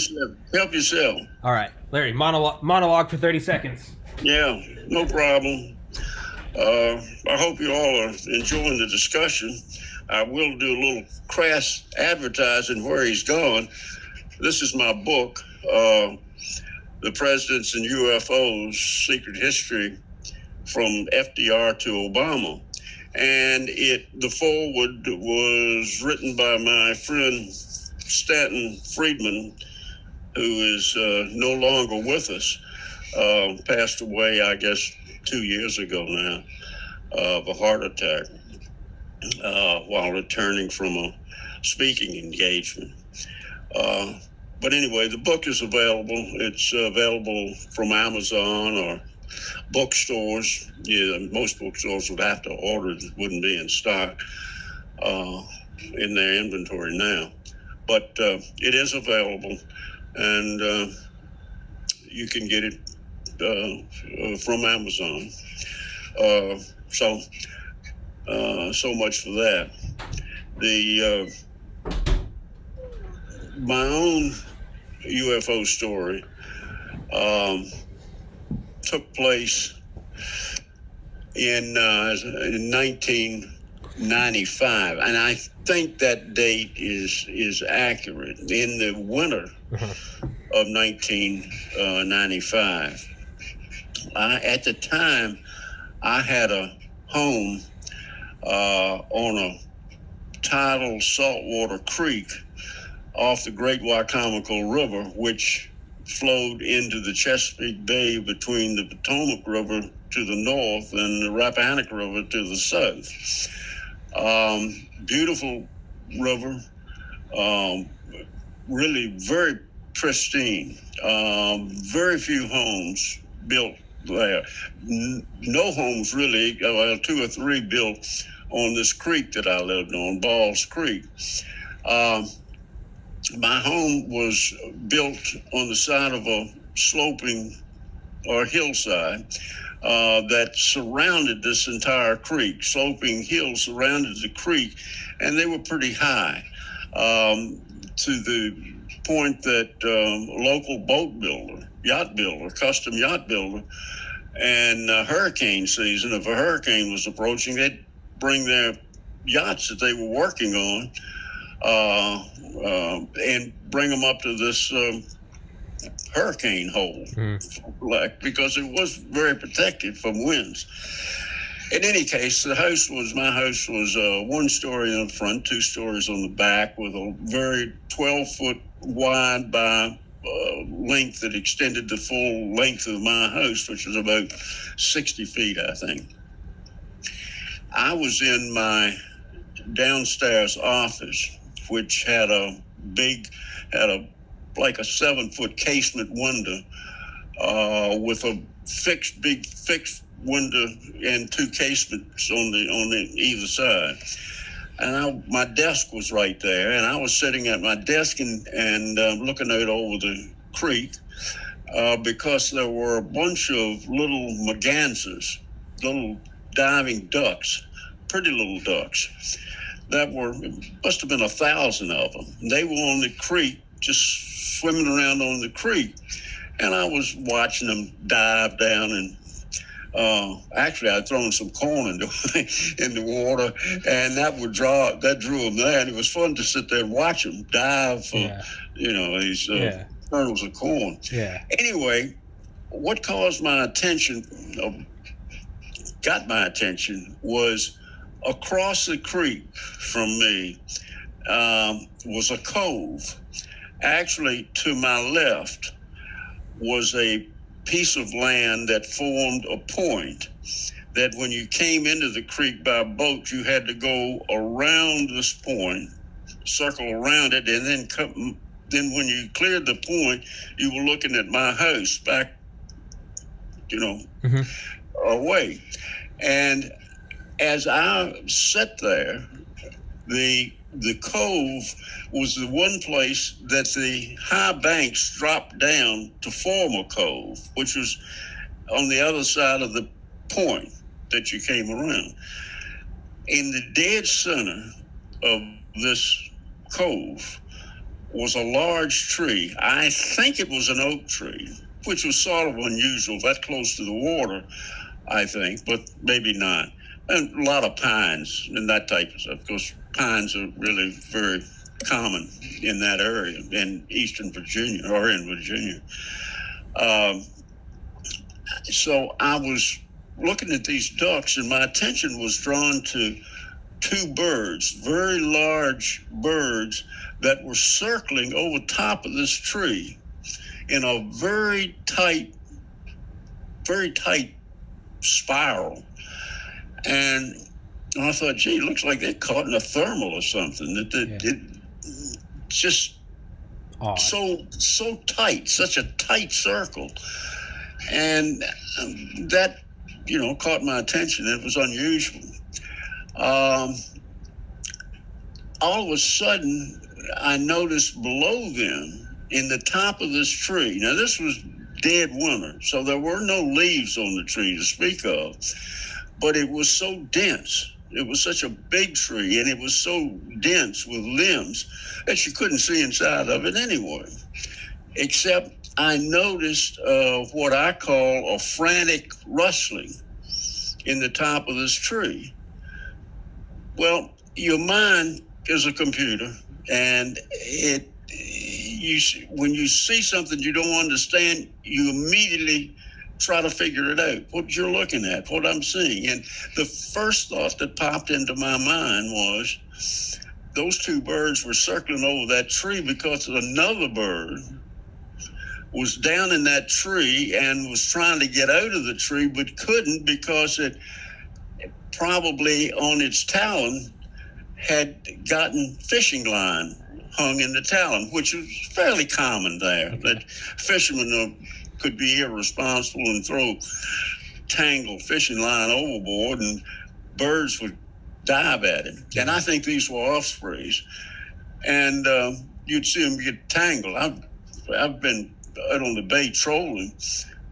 Speaker 2: yourself.
Speaker 1: All right. Larry, monologue for 30 seconds.
Speaker 2: Yeah, no problem. I hope you all are enjoying the discussion. I will do a little crass advertising where he's gone. This is my book, The Presidents and UFOs, Secret History from FDR to Obama. And the foreword was written by my friend Stanton Friedman, who is no longer with us. Passed away, I guess, 2 years ago now, of a heart attack while returning from a speaking engagement. But anyway, the book is available. It's available from Amazon or bookstores. Yeah, most bookstores would have to order it. It wouldn't be in stock in their inventory now. But it is available, and you can get it from Amazon. So much for that. My own UFO story took place in 1995, and I think that date is accurate. In the winter of 1995. At the time, I had a home on a tidal saltwater creek off the Great Wycomico River, which flowed into the Chesapeake Bay between the Potomac River to the north and the Rappahannock River to the south. Beautiful river, really very pristine. Very few homes built there. No homes really, well, 2 or 3 built on this creek that I lived on, Balls Creek. My home was built on the side of a sloping or hillside that surrounded this entire creek. Sloping hills surrounded the creek, and they were pretty high, to the point that local boat builder, yacht builder, custom yacht builder, and hurricane season, if a hurricane was approaching, they'd bring their yachts that they were working on and bring them up to this hurricane hole, because it was very protected from winds. In any case, my house was 1 story in the front, 2 stories on the back, with a very 12-foot wide by length that extended the full length of my house, which was about 60 feet, I think. I was in my downstairs office, which had like a 7-foot casement window with a big fixed window and 2 casements on the either side. And my desk was right there, and I was sitting at my desk and looking out over the creek because there were a bunch of little mergansers, little diving ducks, pretty little ducks. Must have been 1,000 of them. They were on the creek, just swimming around on the creek. And I was watching them dive down, and actually I'd thrown some corn in the water, and that drew them there. And it was fun to sit there and watch them dive for, these kernels of corn. Yeah. Anyway, what got my attention was across the creek from me was a cove. Actually, to my left was a piece of land that formed a point that when you came into the creek by boat, you had to go around this point, circle around it, and then when you cleared the point, you were looking at my house back, away. And as I sat there, the cove was the one place that the high banks dropped down to form a cove, which was on the other side of the point that you came around. In the dead center of this cove was a large tree. I think it was an oak tree, which was sort of unusual, that close to the water, I think, but maybe not. And a lot of pines and that type of stuff, because pines are really very common in that area in eastern Virginia or in Virginia. So I was looking at these ducks, and my attention was drawn to 2 birds, very large birds that were circling over top of this tree in a very tight spiral. And I thought, gee, it looks like they're caught in a thermal or something. It's just odd. So tight, such a tight circle. And that, caught my attention. It was unusual. All of a sudden, I noticed below them, in the top of this tree, now this was dead winter, so there were no leaves on the tree to speak of. But it was so dense. It was such a big tree, and it was so dense with limbs that you couldn't see inside of it anyway. Except I noticed what I call a frantic rustling in the top of this tree. Well, your mind is a computer, and when you see something you don't understand, you immediately try to figure it out, what you're looking at, what I'm seeing. And the first thought that popped into my mind was, those two birds were circling over that tree because another bird was down in that tree and was trying to get out of the tree but couldn't because it probably on its talon had gotten fishing line hung in the talon, which is fairly common there. That fishermen could be irresponsible and throw tangled fishing line overboard, and birds would dive at it. And I think these were ospreys, and you'd see them get tangled. I've been out on the bay trolling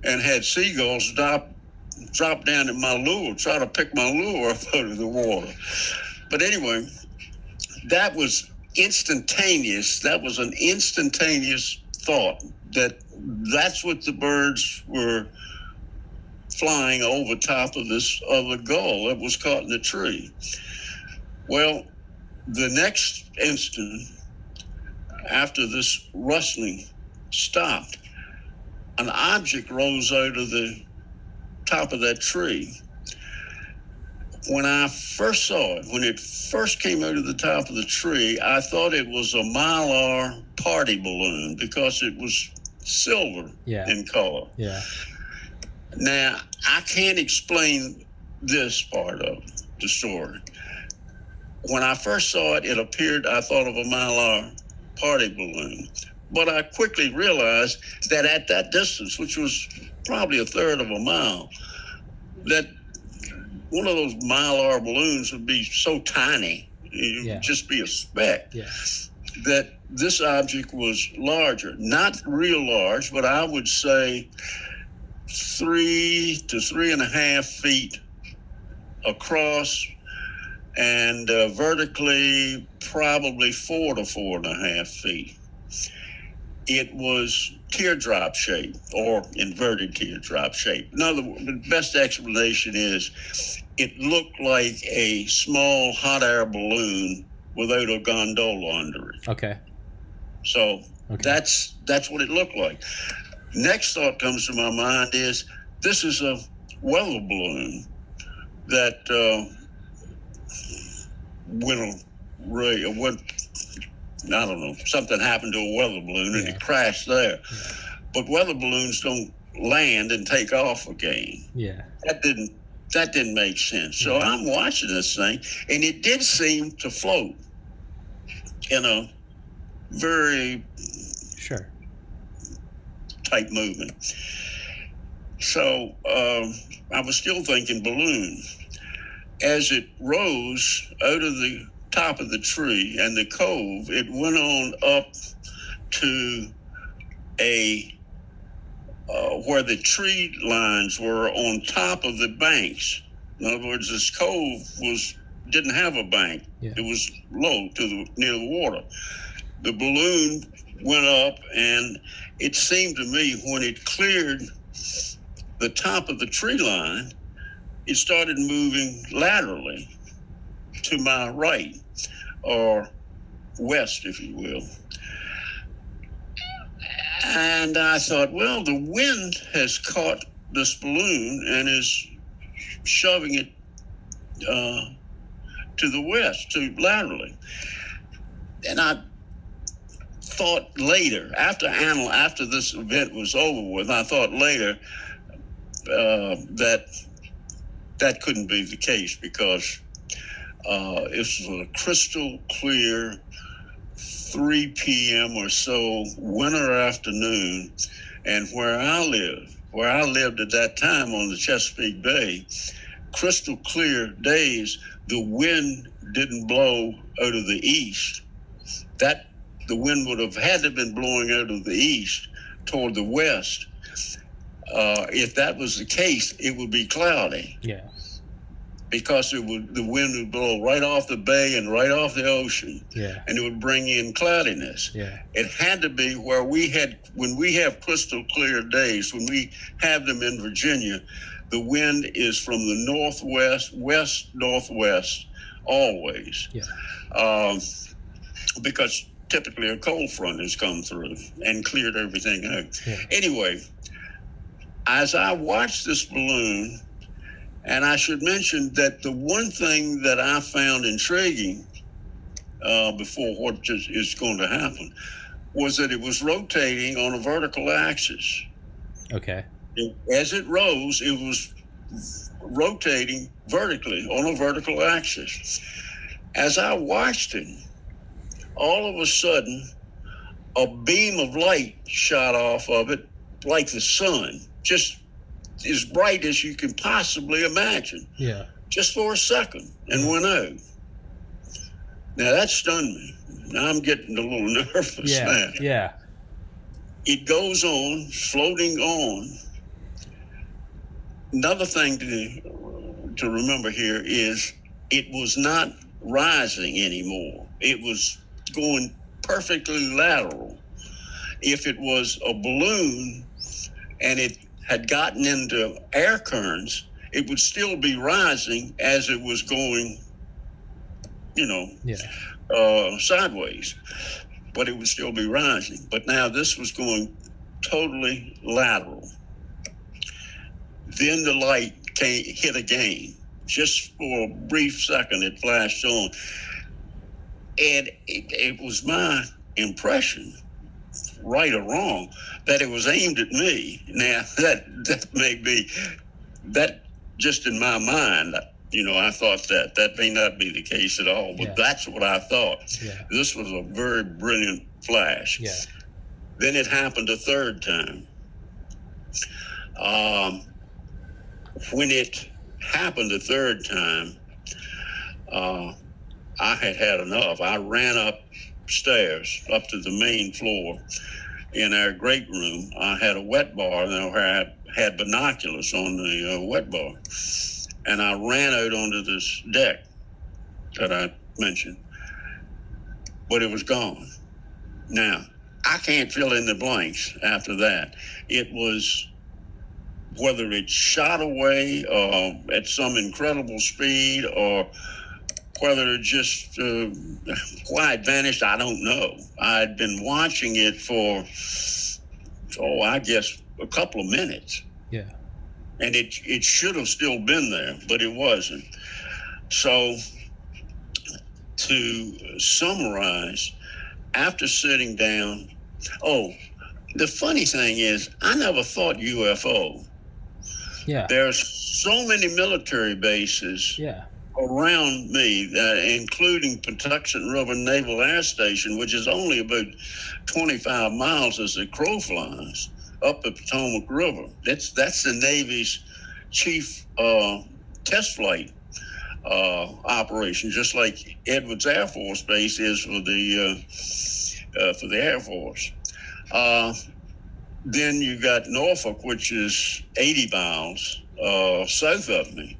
Speaker 2: and had seagulls drop down in my lure, try to pick my lure up out of the water. But anyway, that was instantaneous. That was an instantaneous thought that's what the birds were flying over top of this other gull that was caught in the tree. Well, the next instant, after this rustling stopped, an object rose out of the top of that tree. When I first saw it, when it first came out of the top of the tree, I thought it was a Mylar party balloon because it was silver in color.
Speaker 1: Yeah.
Speaker 2: Now, I can't explain this part of the story. When I first saw it, it appeared, I thought of a Mylar party balloon. But I quickly realized that at that distance, which was probably a third of a mile, that one of those Mylar balloons would be so tiny, it would just be a speck, that this object was larger. Not real large, but I would say 3 to 3.5 feet across, and vertically probably 4 to 4.5 feet. It was teardrop shape or inverted teardrop shape. In other words, the best explanation is it looked like a small hot air balloon without a gondola under it.
Speaker 1: Okay.
Speaker 2: So that's what it looked like. Next thought comes to my mind is this is a weather balloon that went, I don't know, something happened to a weather balloon and it crashed there. But weather balloons don't land and take off again.
Speaker 1: Yeah.
Speaker 2: That didn't make sense. So I'm watching this thing, and it did seem to float in a very tight movement. So I was still thinking balloon. As it rose out of the top of the tree and the cove, it went on up to where the tree lines were on top of the banks. In other words, this cove didn't have a bank. It was low near the water. The balloon went up, and it seemed to me when it cleared the top of the tree line, it started moving laterally to my right, or west, if you will. And I thought, well, the wind has caught this balloon and is shoving it to the west, laterally. And I thought later, after this event was over with, I thought later that couldn't be the case because it was a crystal clear 3 p.m. or so winter afternoon, and where I lived at that time on the Chesapeake Bay, crystal clear days, the wind didn't blow out of the east. The wind would have had to have been blowing out of the east toward the west. If that was the case, it would be cloudy.
Speaker 1: Yeah.
Speaker 2: Because the wind would blow right off the bay and right off the ocean.
Speaker 1: Yeah.
Speaker 2: And it would bring in cloudiness.
Speaker 1: Yeah.
Speaker 2: It had to be where when we have crystal clear days, when we have them in Virginia, the wind is from the northwest, west-northwest, always.
Speaker 1: Yeah.
Speaker 2: Because typically a cold front has come through and cleared everything out.
Speaker 1: Yeah.
Speaker 2: Anyway, as I watched this balloon, and I should mention that the one thing that I found intriguing before what just is going to happen, was that it was rotating on a vertical axis.
Speaker 1: Okay.
Speaker 2: As it rose, it was rotating vertically on a vertical axis. As I watched it, all of a sudden, a beam of light shot off of it like the sun, just as bright as you can possibly imagine.
Speaker 1: Yeah.
Speaker 2: Just for a second, and went out. Now that stunned me. Now I'm getting a little nervous now.
Speaker 1: Yeah.
Speaker 2: It goes on, floating on. Another thing to remember here is it was not rising anymore. It was going perfectly lateral. If it was a balloon and it had gotten into air currents, it would still be rising as it was going, sideways, but it would still be rising. But now this was going totally lateral. Then the light hit again. Just for a brief second, it flashed on. And it was my impression, right or wrong, that it was aimed at me. Now, that may be, that just in my mind, I thought that may not be the case at all, but that's what I thought.
Speaker 1: Yeah.
Speaker 2: This was a very brilliant flash.
Speaker 1: Yeah.
Speaker 2: Then it happened a third time. When it happened a third time, I had enough. I ran upstairs, up to the main floor. In our great room, I had a wet bar, and I had binoculars on the wet bar. And I ran out onto this deck that I mentioned, but it was gone. Now, I can't fill in the blanks after that. It was, whether it shot away at some incredible speed or whether it just, why it vanished, I don't know. I'd been watching it for, I guess, a couple of minutes.
Speaker 1: Yeah.
Speaker 2: And it should have still been there, but it wasn't. So, to summarize, after sitting down, the funny thing is, I never thought UFO.
Speaker 1: Yeah.
Speaker 2: There's so many military bases around me, including Patuxent River Naval Air Station, which is only about 25 miles as the crow flies, up the Potomac River. That's the Navy's chief test flight operation, just like Edwards Air Force Base is for the Air Force. Then you got Norfolk, which is 80 miles south of me,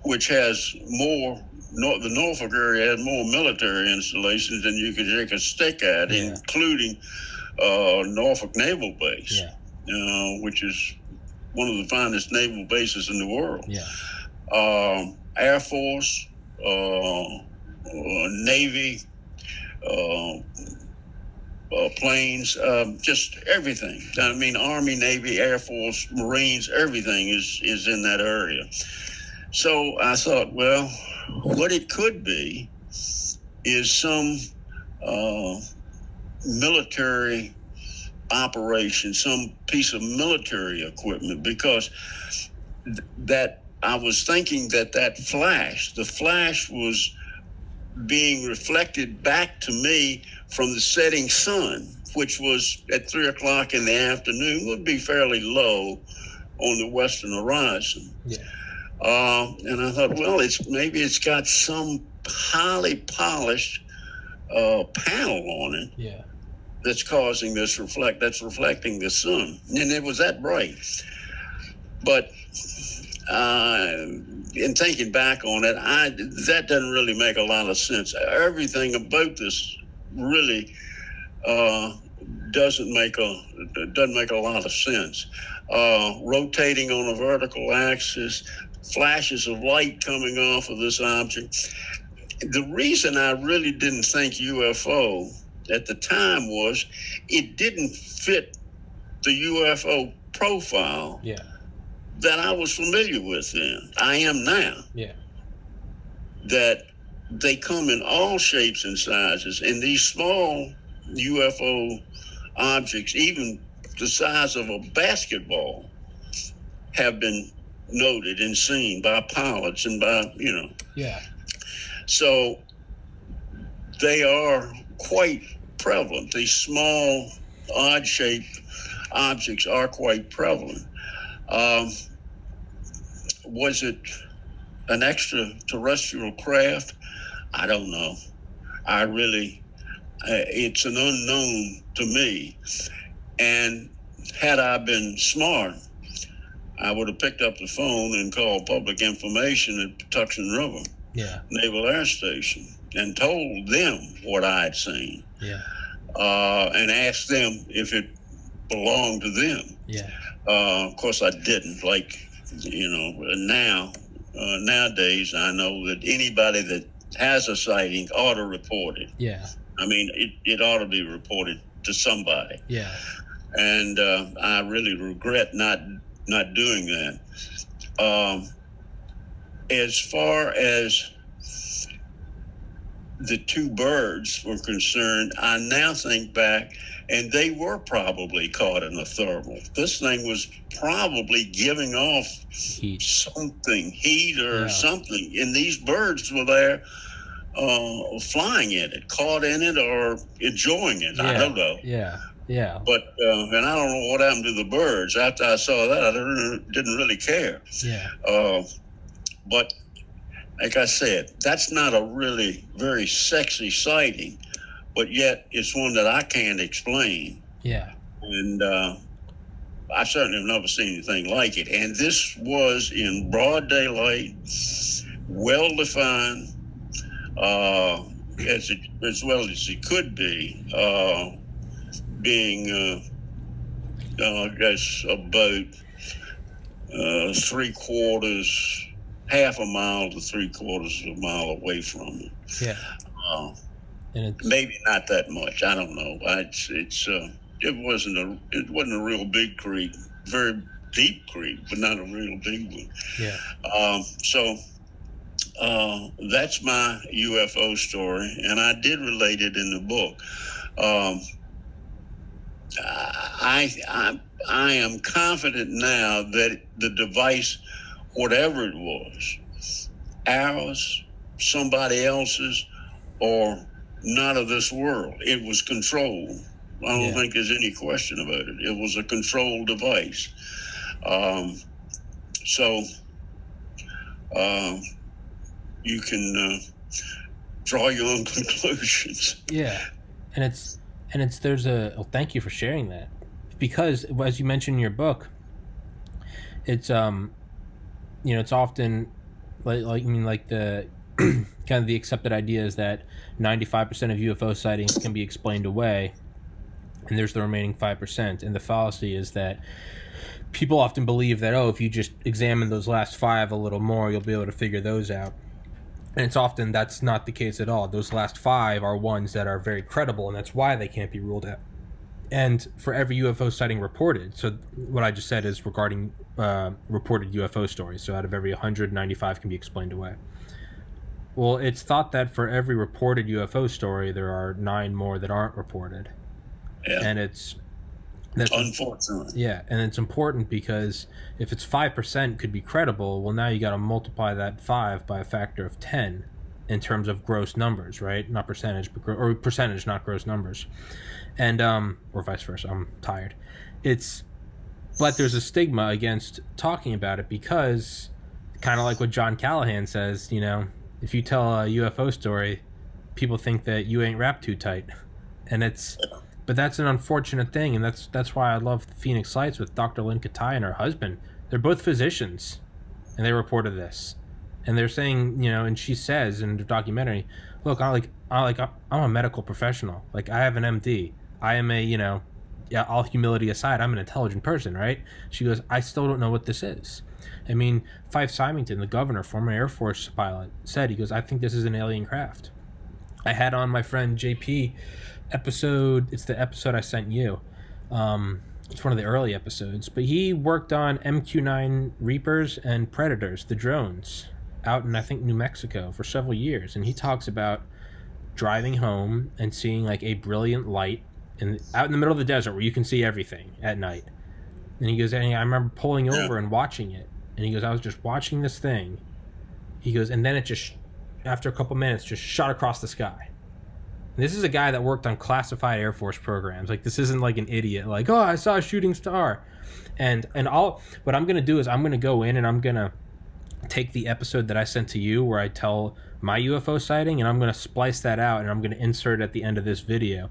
Speaker 2: which has more. The Norfolk area has more military installations than you could take a stick at, including Norfolk Naval Base. Which is one of the finest naval bases in the world. Air Force, Navy, planes, just everything. I mean, Army, Navy, Air Force, Marines, everything is in that area. So I thought, well, what it could be is some military operation, some piece of military equipment, because that I was thinking that the flash was being reflected back to me from the setting sun, which was at 3:00 in the afternoon, would be fairly low on the western horizon. And I thought, well, maybe it's got some highly polished panel on it. That's causing this that's reflecting the sun. And it was that bright. But in thinking back on it, that doesn't really make a lot of sense. Everything about this really doesn't make a lot of sense. Rotating on a vertical axis, flashes of light coming off of this object. The reason I really didn't think UFO at the time was it didn't fit the UFO profile that I was familiar with then. I am now. That they come in all shapes and sizes, and these small UFO objects, even the size of a basketball, have been noted and seen by pilots and by,
Speaker 1: Yeah.
Speaker 2: So they are quite prevalent. These small, odd-shaped objects are quite prevalent. Was it an extraterrestrial craft? I don't know. It's an unknown to me. And had I been smart, I would have picked up the phone and called public information at Patuxent River Naval Air Station and told them what I had seen.
Speaker 1: Yeah.
Speaker 2: And asked them if it belonged to them.
Speaker 1: Yeah.
Speaker 2: Of course, I didn't. Nowadays, I know that anybody that has a sighting ought to report it.
Speaker 1: Yeah.
Speaker 2: I mean, it ought to be reported to somebody.
Speaker 1: Yeah.
Speaker 2: And I really regret not doing that. As far as the two birds were concerned, I now think back, and they were probably caught in a thermal. This thing was probably giving off heat or something, and these birds were there flying in it, caught in it, or enjoying it. I don't know.
Speaker 1: Yeah.
Speaker 2: But and I don't know what happened to the birds. After I saw that, I didn't really care.
Speaker 1: Yeah.
Speaker 2: But like I said, that's not a really very sexy sighting, but yet it's one that I can't explain.
Speaker 1: Yeah.
Speaker 2: And I certainly have never seen anything like it. And this was in broad daylight, well-defined, as well as it could be, being, I guess, about half a mile to 3/4 of a mile away from it.
Speaker 1: Yeah.
Speaker 2: And it's, maybe not that much. I don't know. It wasn't a real big creek, very deep creek, but not a real big one.
Speaker 1: Yeah.
Speaker 2: So that's my UFO story, and I did relate it in the book. I am confident now that the device, whatever it was, ours, somebody else's, or not of this world, it was controlled. I don't think there's any question about it. It was a controlled device. So you can draw your own conclusions.
Speaker 1: Yeah, and thank you for sharing that, because as you mentioned in your book, it's it's often like the kind of the accepted idea is that 95% of UFO sightings can be explained away, and there's the remaining 5%. And the fallacy is that people often believe that, if you just examine those last 5 a little more, you'll be able to figure those out. And that's not the case at all. Those last 5 are ones that are very credible, and that's why they can't be ruled out. And for every UFO sighting reported, so what I just said is regarding reported UFO stories. So out of every 195 can be explained away. Well, it's thought that for every reported UFO story, there are 9 more that aren't reported.
Speaker 2: Yeah.
Speaker 1: And that's
Speaker 2: unfortunate.
Speaker 1: Yeah, and it's important because if it's 5% could be credible, well, now you got to multiply that 5 by a factor of 10 in terms of gross numbers, right? Not percentage, or percentage, not gross numbers. And or vice versa. I'm tired. But there's a stigma against talking about it because, kind of like what John Callahan says, if you tell a UFO story, people think that you ain't wrapped too tight, but that's an unfortunate thing, and that's why I love the Phoenix Lights with Dr. Lynn Katai and her husband. They're both physicians, and they reported this, and they're saying, and she says in the documentary, look, I'm a medical professional. Like, I have an MD. I am all humility aside, I'm an intelligent person, right? She goes, I still don't know what this is. I mean, Fife Symington, the governor, former Air Force pilot, said, he goes, I think this is an alien craft. I had on my friend JP it's the episode I sent you. It's one of the early episodes, but he worked on MQ-9 Reapers and Predators, the drones. out in, I think, New Mexico for several years, and he talks about driving home and seeing like a brilliant light out in the middle of the desert where you can see everything at night. And he goes, and I remember pulling over and watching it. And he goes, I was just watching this thing. He goes, and then it just, after a couple minutes, just shot across the sky. And this is a guy that worked on classified Air Force programs. Like, this isn't like an idiot, like, oh, I saw a shooting star. And what I'm going to do is I'm going to go in and I'm going to take the episode that I sent to you where I tell my UFO sighting, and I'm going to splice that out and I'm going to insert it at the end of this video,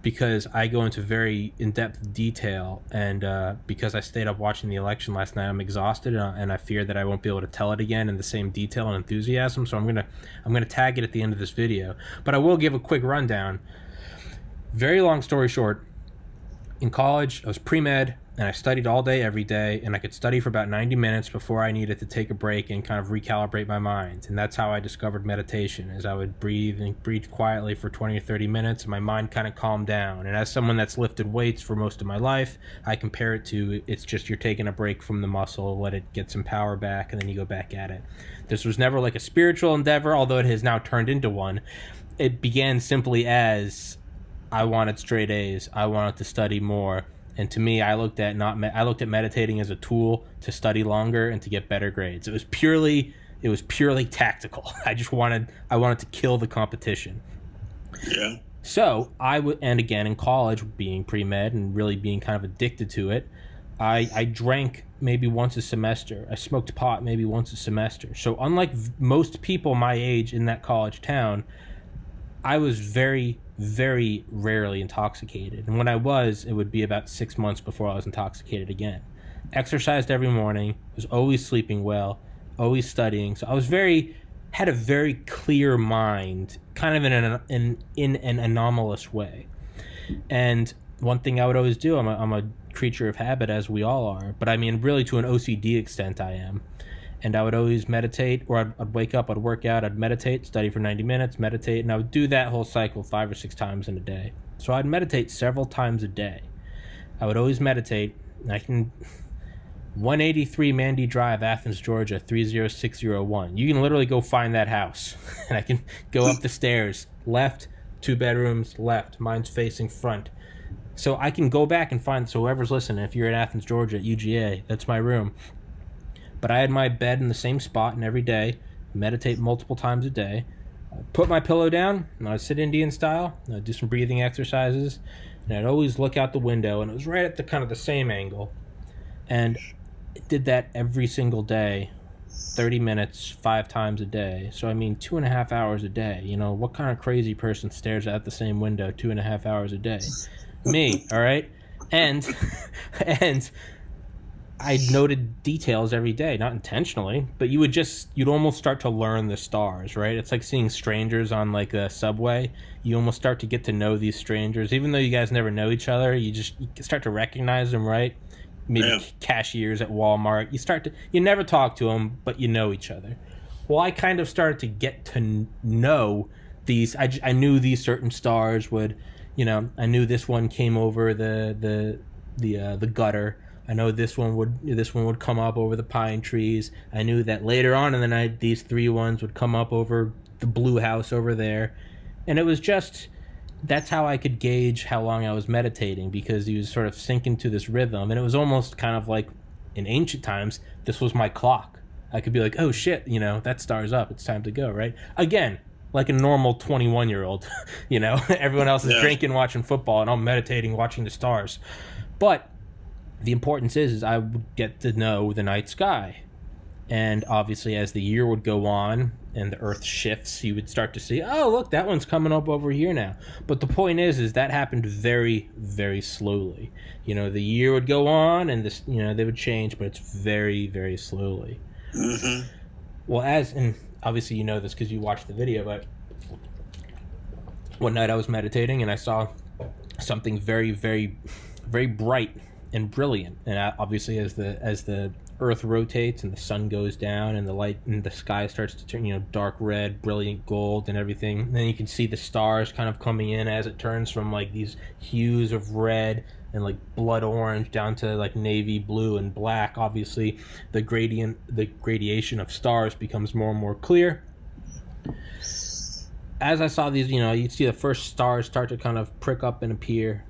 Speaker 1: because I go into very in-depth detail, and because I stayed up watching the election last night, I'm exhausted, and I fear that I won't be able to tell it again in the same detail and enthusiasm. So I'm gonna tag it at the end of this video, but I will give a quick rundown. Very long story short, in college I was pre-med, and I studied all day every day, and I could study for about 90 minutes before I needed to take a break and kind of recalibrate my mind. And that's how I discovered meditation, is I would breathe quietly for 20 or 30 minutes, and my mind kind of calmed down. And as someone that's lifted weights for most of my life, I compare it to, it's just you're taking a break from the muscle, let it get some power back, and then you go back at it. This was never like a spiritual endeavor, although it has now turned into one. It began simply as I wanted straight A's. I wanted to study more. And to me, I looked at meditating as a tool to study longer and to get better grades. It was purely tactical. I wanted to kill the competition.
Speaker 2: Yeah.
Speaker 1: So and again in college, being pre-med and really being kind of addicted to it, I drank maybe once a semester. I smoked pot maybe once a semester. So unlike most people my age in that college town, I was very, very rarely intoxicated. And when I was, it would be about 6 months before I was intoxicated again. Exercised every morning, was always sleeping well, always studying. So I was had a very clear mind, kind of in an anomalous way. And one thing I would always do, I'm a creature of habit, as we all are, but I mean really to an OCD extent I am. And I would always meditate, or I'd wake up, I'd work out, I'd meditate, study for 90 minutes, meditate, and I would do that whole cycle 5 or 6 times in a day. So I'd meditate several times a day. I would always meditate, and I can 183 Mandy Drive, Athens, Georgia, 30601. You can literally go find that house. And I can go up the stairs, left, 2 bedrooms, left, mine's facing front. So I can go back and find, so whoever's listening, if you're in Athens, Georgia, at UGA, that's my room. But I had my bed in the same spot, and every day, meditate multiple times a day. I'd put my pillow down, and I'd sit Indian style, and I'd do some breathing exercises, and I'd always look out the window, and it was right at the kind of the same angle. And I did that every single day, 30 minutes, 5 times a day. So I mean 2.5 hours a day. You know, what kind of crazy person stares at the same window 2.5 hours a day? Me, all right? And I noted details every day, not intentionally, but you'd almost start to learn the stars, right? It's like seeing strangers on like a subway. You almost start to get to know these strangers, even though you guys never know each other. You start to recognize them, right? Maybe cashiers at Walmart. You never talk to them, but you know each other. Well, I kind of started to get to know these. I knew these certain stars would, I knew this one came over the gutter. I know this one would come up over the pine trees. I knew that later on in the night, these 3 ones would come up over the blue house over there. And it was that's how I could gauge how long I was meditating, because you was sort of sink into this rhythm. And it was almost kind of like in ancient times, this was my clock. I could be like, oh shit, that star's up. It's time to go, right? Again, like a normal 21-year-old, everyone else is drinking, watching football, and I'm meditating, watching the stars. But the importance is I would get to know the night sky. And obviously as the year would go on and the earth shifts, you would start to see, oh, look, that one's coming up over here now. But the point is that happened very, very slowly. The year would go on and this, they would change, but it's very, very slowly. Mm-hmm. Well, and obviously you know this because you watched the video, but one night I was meditating and I saw something very, very, very bright and brilliant. And obviously as the earth rotates and the sun goes down and the light in the sky starts to turn, dark red, brilliant gold and everything, and then you can see the stars kind of coming in as it turns from like these hues of red and like blood orange down to like navy blue and black. Obviously, the gradation of stars becomes more and more clear. As I saw these, you'd see the first stars start to kind of prick up and appear,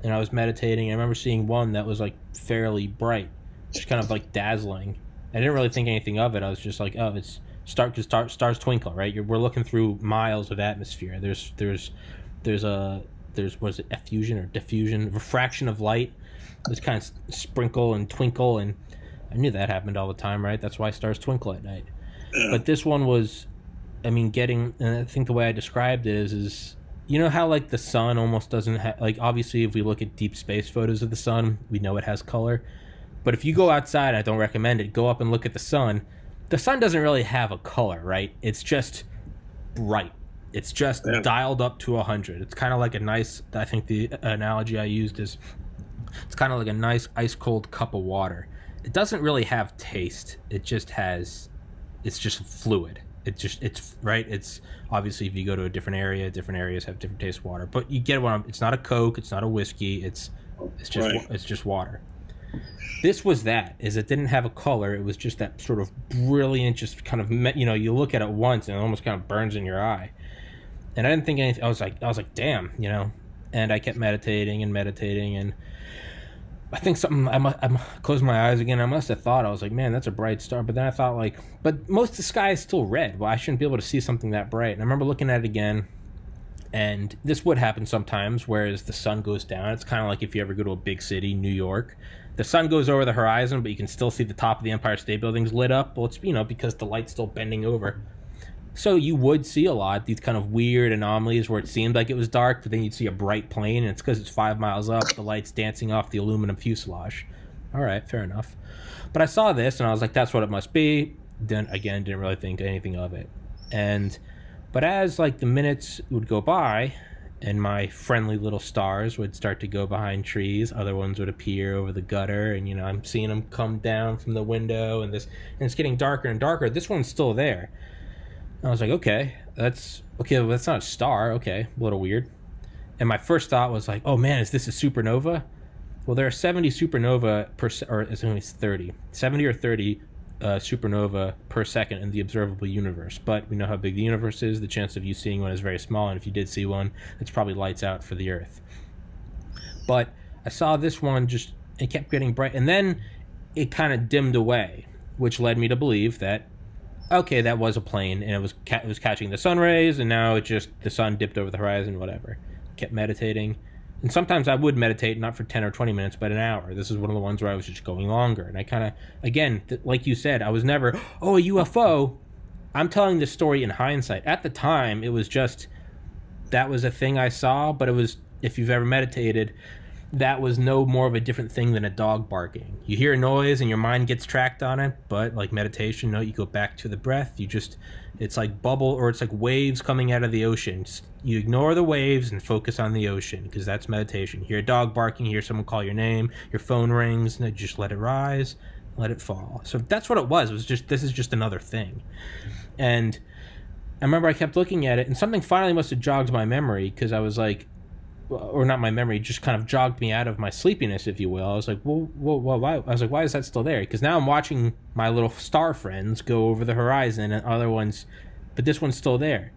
Speaker 1: and I was meditating. I remember seeing one that was like fairly bright, just kind of like dazzling. I didn't really think anything of it. I was just like, oh, it's stars twinkle, right? We're looking through miles of atmosphere. There's what is it, effusion or diffusion, refraction of light. This kind of sprinkle and twinkle, and I knew that happened all the time, right? That's why stars twinkle at night. But this one was, and I think the way I described it is how like the sun almost doesn't have, like, obviously if we look at deep space photos of the sun, we know it has color. But if you go outside, I don't recommend it, go up and look at the sun. The sun doesn't really have a color, right? It's just bright. It's just dialed up to 100. It's kind of like a nice, I think the analogy I used is, it's kind of like a nice ice cold cup of water. It doesn't really have taste. It's just fluid. It's right. It's obviously, if you go to a different area, different areas have different taste of water. But you get it's not a Coke. It's not a whiskey. It's just water. This was it didn't have a color. It was just that sort of brilliant, just kind of, you look at it once and it almost kind of burns in your eye. And I didn't think anything. I was like, damn, And I kept meditating, and I think I closed my eyes again. I must have thought, I was like, man, that's a bright star. But then I thought, like, but most of the sky is still red. Well, I shouldn't be able to see something that bright. And I remember looking at it again, and this would happen sometimes, whereas the sun goes down. It's kind of like if you ever go to a big city, New York. The sun goes over the horizon, but you can still see the top of the Empire State Building's lit up. Well, it's, because the light's still bending over. So you would see a lot, these kind of weird anomalies where it seemed like it was dark, but then you'd see a bright plane, and it's because it's 5 miles up, the light's dancing off the aluminum fuselage. All right, fair enough. But I saw this, and I was like, that's what it must be. Then, again, didn't really think anything of it. But as, like, the minutes would go by, and my friendly little stars would start to go behind trees, other ones would appear over the gutter, and, I'm seeing them come down from the window, and it's getting darker and darker. This one's still there. I was like, okay, that's not a star. Okay, a little weird. And my first thought was like, oh man, is this a supernova? Well, there are 70 supernova or it's only 30, 70 or 30 supernova per second in the observable universe. But we know how big the universe is. The chance of you seeing one is very small, and if you did see one, it's probably lights out for the Earth. But I saw this one, it kept getting bright, and then it kind of dimmed away, which led me to believe that, okay, that was a plane, and it was catching the sun rays, and now the sun dipped over the horizon, whatever. Kept meditating. And sometimes I would meditate, not for 10 or 20 minutes, but an hour. This is one of the ones where I was just going longer. And I kind of, again, like you said, I was never, a UFO. I'm telling this story in hindsight. At the time, it was just, that was a thing I saw, but it was, if you've ever meditated, that was no more of a different thing than a dog barking. You hear a noise and your mind gets tracked on it, but like meditation, no, you go back to the breath. It's like bubble, or it's like waves coming out of the ocean. You ignore the waves and focus on the ocean, because that's meditation. You hear a dog barking, you hear someone call your name, your phone rings, and you just let it rise, let it fall. So that's what it was. It was just, this is just another thing. And I remember I kept looking at it, and something finally must have jogged my memory, because I was like, or not my memory, just kind of jogged me out of my sleepiness, if you will. I was like, well, why? I was like, why is that still there? Because now I'm watching my little star friends go over the horizon, and other ones, but this one's still there.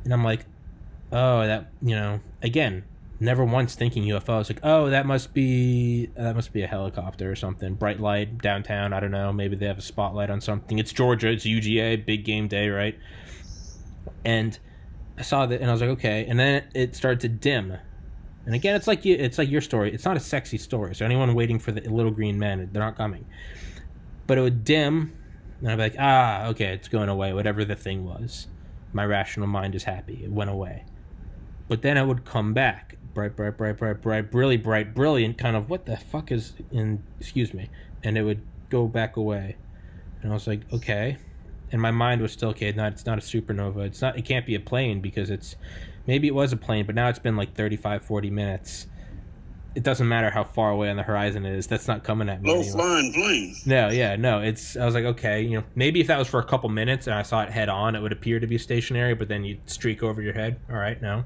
Speaker 1: And I'm like, oh, that, again, never once thinking UFO. I was like, oh, that must be a helicopter or something. Bright light downtown. I don't know. Maybe they have a spotlight on something. It's Georgia. It's UGA. Big game day, right? And I saw that, and I was like, okay. And then it started to dim. And again, it's like your story. It's not a sexy story. So anyone waiting for the little green men, they're not coming. But it would dim, and I'd be like, okay, it's going away. Whatever the thing was, my rational mind is happy. It went away. But then it would come back, bright, really bright, brilliant, kind of, what the fuck is in? Excuse me. And it would go back away, and I was like, okay. And my mind was still, okay, no, it's not a supernova. It can't be a plane, because maybe it was a plane, but now it's been like 35, 40 minutes. It doesn't matter how far away on the horizon it is. That's not coming at me.
Speaker 2: Low flying plane.
Speaker 1: No, I was like, okay, maybe if that was for a couple minutes and I saw it head on, it would appear to be stationary, but then you'd streak over your head. All right, no.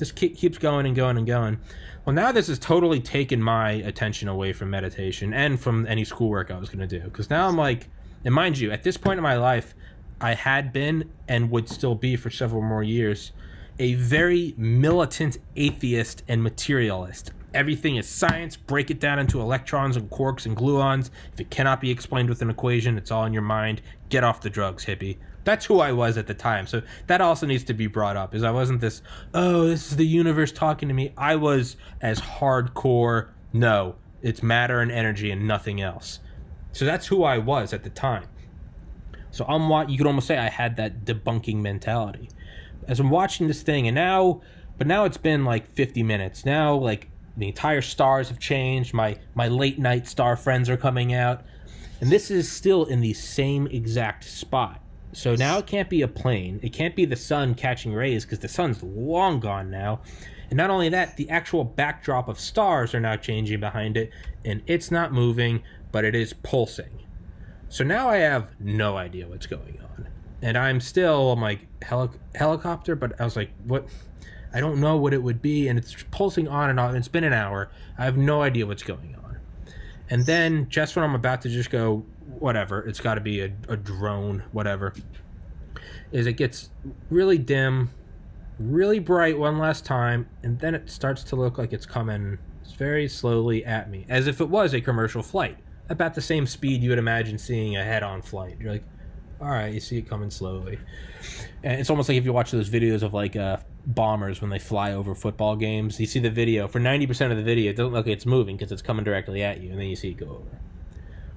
Speaker 1: This keeps going and going and going. Well, now this has totally taken my attention away from meditation and from any schoolwork I was going to do. Because now I'm like, and mind you, at this point in my life, I had been and would still be for several more years a very militant atheist and materialist. Everything is science. Break it down into electrons and quarks and gluons. If it cannot be explained with an equation, it's all in your mind. Get off the drugs, hippie. That's who I was at the time. So that also needs to be brought up, is I wasn't this, oh, this is the universe talking to me. I was as hardcore, no, it's matter and energy and nothing else. So that's who I was at the time. So you could almost say I had that debunking mentality. As I'm watching this thing, and now it's been like 50 minutes. Now, like, the entire stars have changed. My late night star friends are coming out. And this is still in the same exact spot. So now it can't be a plane. It can't be the sun catching rays because the sun's long gone now. And not only that, the actual backdrop of stars are now changing behind it. And it's not moving, but it is pulsing. So now I have no idea what's going on. And I'm like, helicopter? But I was like, what? I don't know what it would be. And it's pulsing on and on. It's been an hour. I have no idea what's going on. And then just when I'm about to just go, whatever, it's got to be a drone, whatever, is it gets really dim, really bright one last time. And then it starts to look like it's coming very slowly at me, as if it was a commercial flight. About the same speed you would imagine seeing a head-on flight. You're like, all right, you see it coming slowly. And it's almost like if you watch those videos of like bombers when they fly over football games. You see the video. For 90% of the video, it doesn't look like it's moving because it's coming directly at you, and then you see it go over.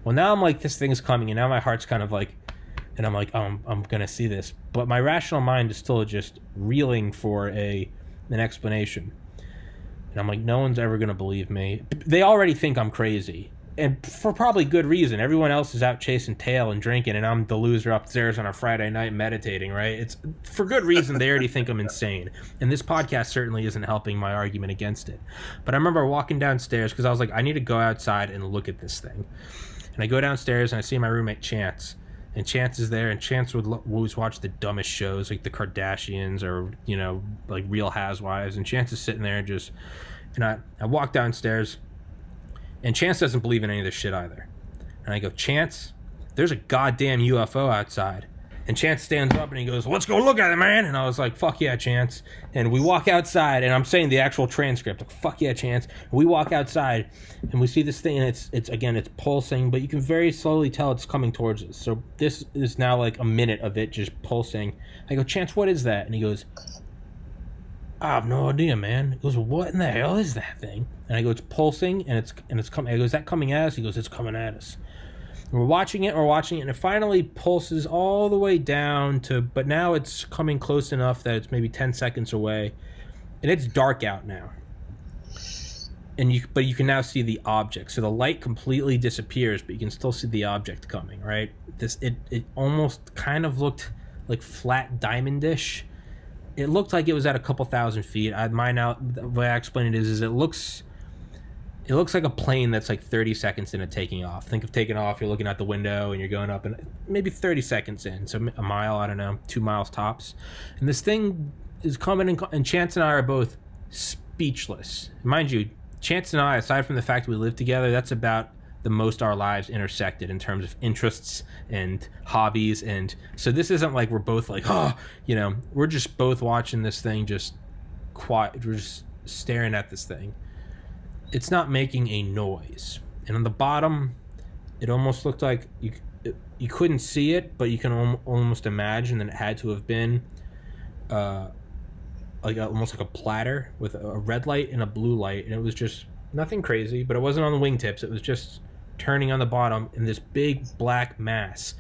Speaker 1: Well, now I'm like, this thing's coming, and now my heart's kind of like, and I'm like, oh, I'm going to see this. But my rational mind is still just reeling for an explanation. And I'm like, no one's ever going to believe me. They already think I'm crazy. And for probably good reason. Everyone else is out chasing tail and drinking, and I'm the loser upstairs on a Friday night meditating, right? It's for good reason. They already think I'm insane. And this podcast certainly isn't helping my argument against it. But I remember walking downstairs because I was like, I need to go outside and look at this thing. And I go downstairs and I see my roommate Chance. And Chance is there, and Chance would always watch the dumbest shows like the Kardashians or, like Real Housewives. And Chance is sitting there and I walk downstairs. And Chance doesn't believe in any of this shit either. And I go, Chance, there's a goddamn UFO outside. And Chance stands up and he goes, let's go look at it, man. And I was like, fuck yeah, Chance. And we walk outside, and I'm saying the actual transcript, like, fuck yeah, Chance. And we walk outside, and we see this thing, and it's pulsing, but you can very slowly tell it's coming towards us. So this is now like a minute of it just pulsing. I go, Chance, what is that? And he goes, I have no idea, man. He goes, what in the hell is that thing? And I go, it's pulsing, and it's coming. I go, is that coming at us? He goes, it's coming at us. And we're watching it, and it finally pulses all the way down but now it's coming close enough that it's maybe 10 seconds away. And it's dark out now. But you can now see the object. So the light completely disappears, but you can still see the object coming, right? It almost kind of looked like flat diamond-ish. It looked like it was at a couple thousand feet. The way I explain it is it looks like a plane that's like 30 seconds into taking off. Think of taking off, you're looking out the window and you're going up, and maybe 30 seconds in, so a mile, I don't know, 2 miles tops. And this thing is coming, and Chance and I are both speechless. Mind you, Chance and I, aside from the fact we live together, that's about the most our lives intersected in terms of interests and hobbies. And so this isn't like we're both like, we're just both watching this thing, just quiet. We're just staring at this thing. It's not making a noise. And on the bottom, it almost looked like you couldn't see it, but you can almost imagine that it had to have been almost like a platter with a red light and a blue light. And it was just nothing crazy, but it wasn't on the wingtips. It was just turning on the bottom in this big black mass.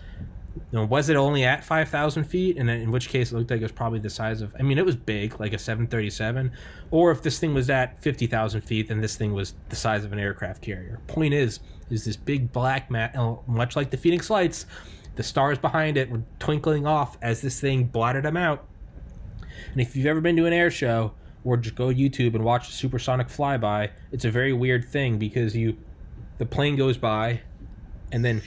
Speaker 1: Was it only at 5,000 feet? And in which case it looked like it was probably the size of, it was big, like a 737. Or if this thing was at 50,000 feet, then this thing was the size of an aircraft carrier. Point is this big black mass, much like the Phoenix Lights, the stars behind it were twinkling off as this thing blotted them out. And if you've ever been to an air show, or just go to YouTube and watch a supersonic flyby, it's a very weird thing because the plane goes by, and then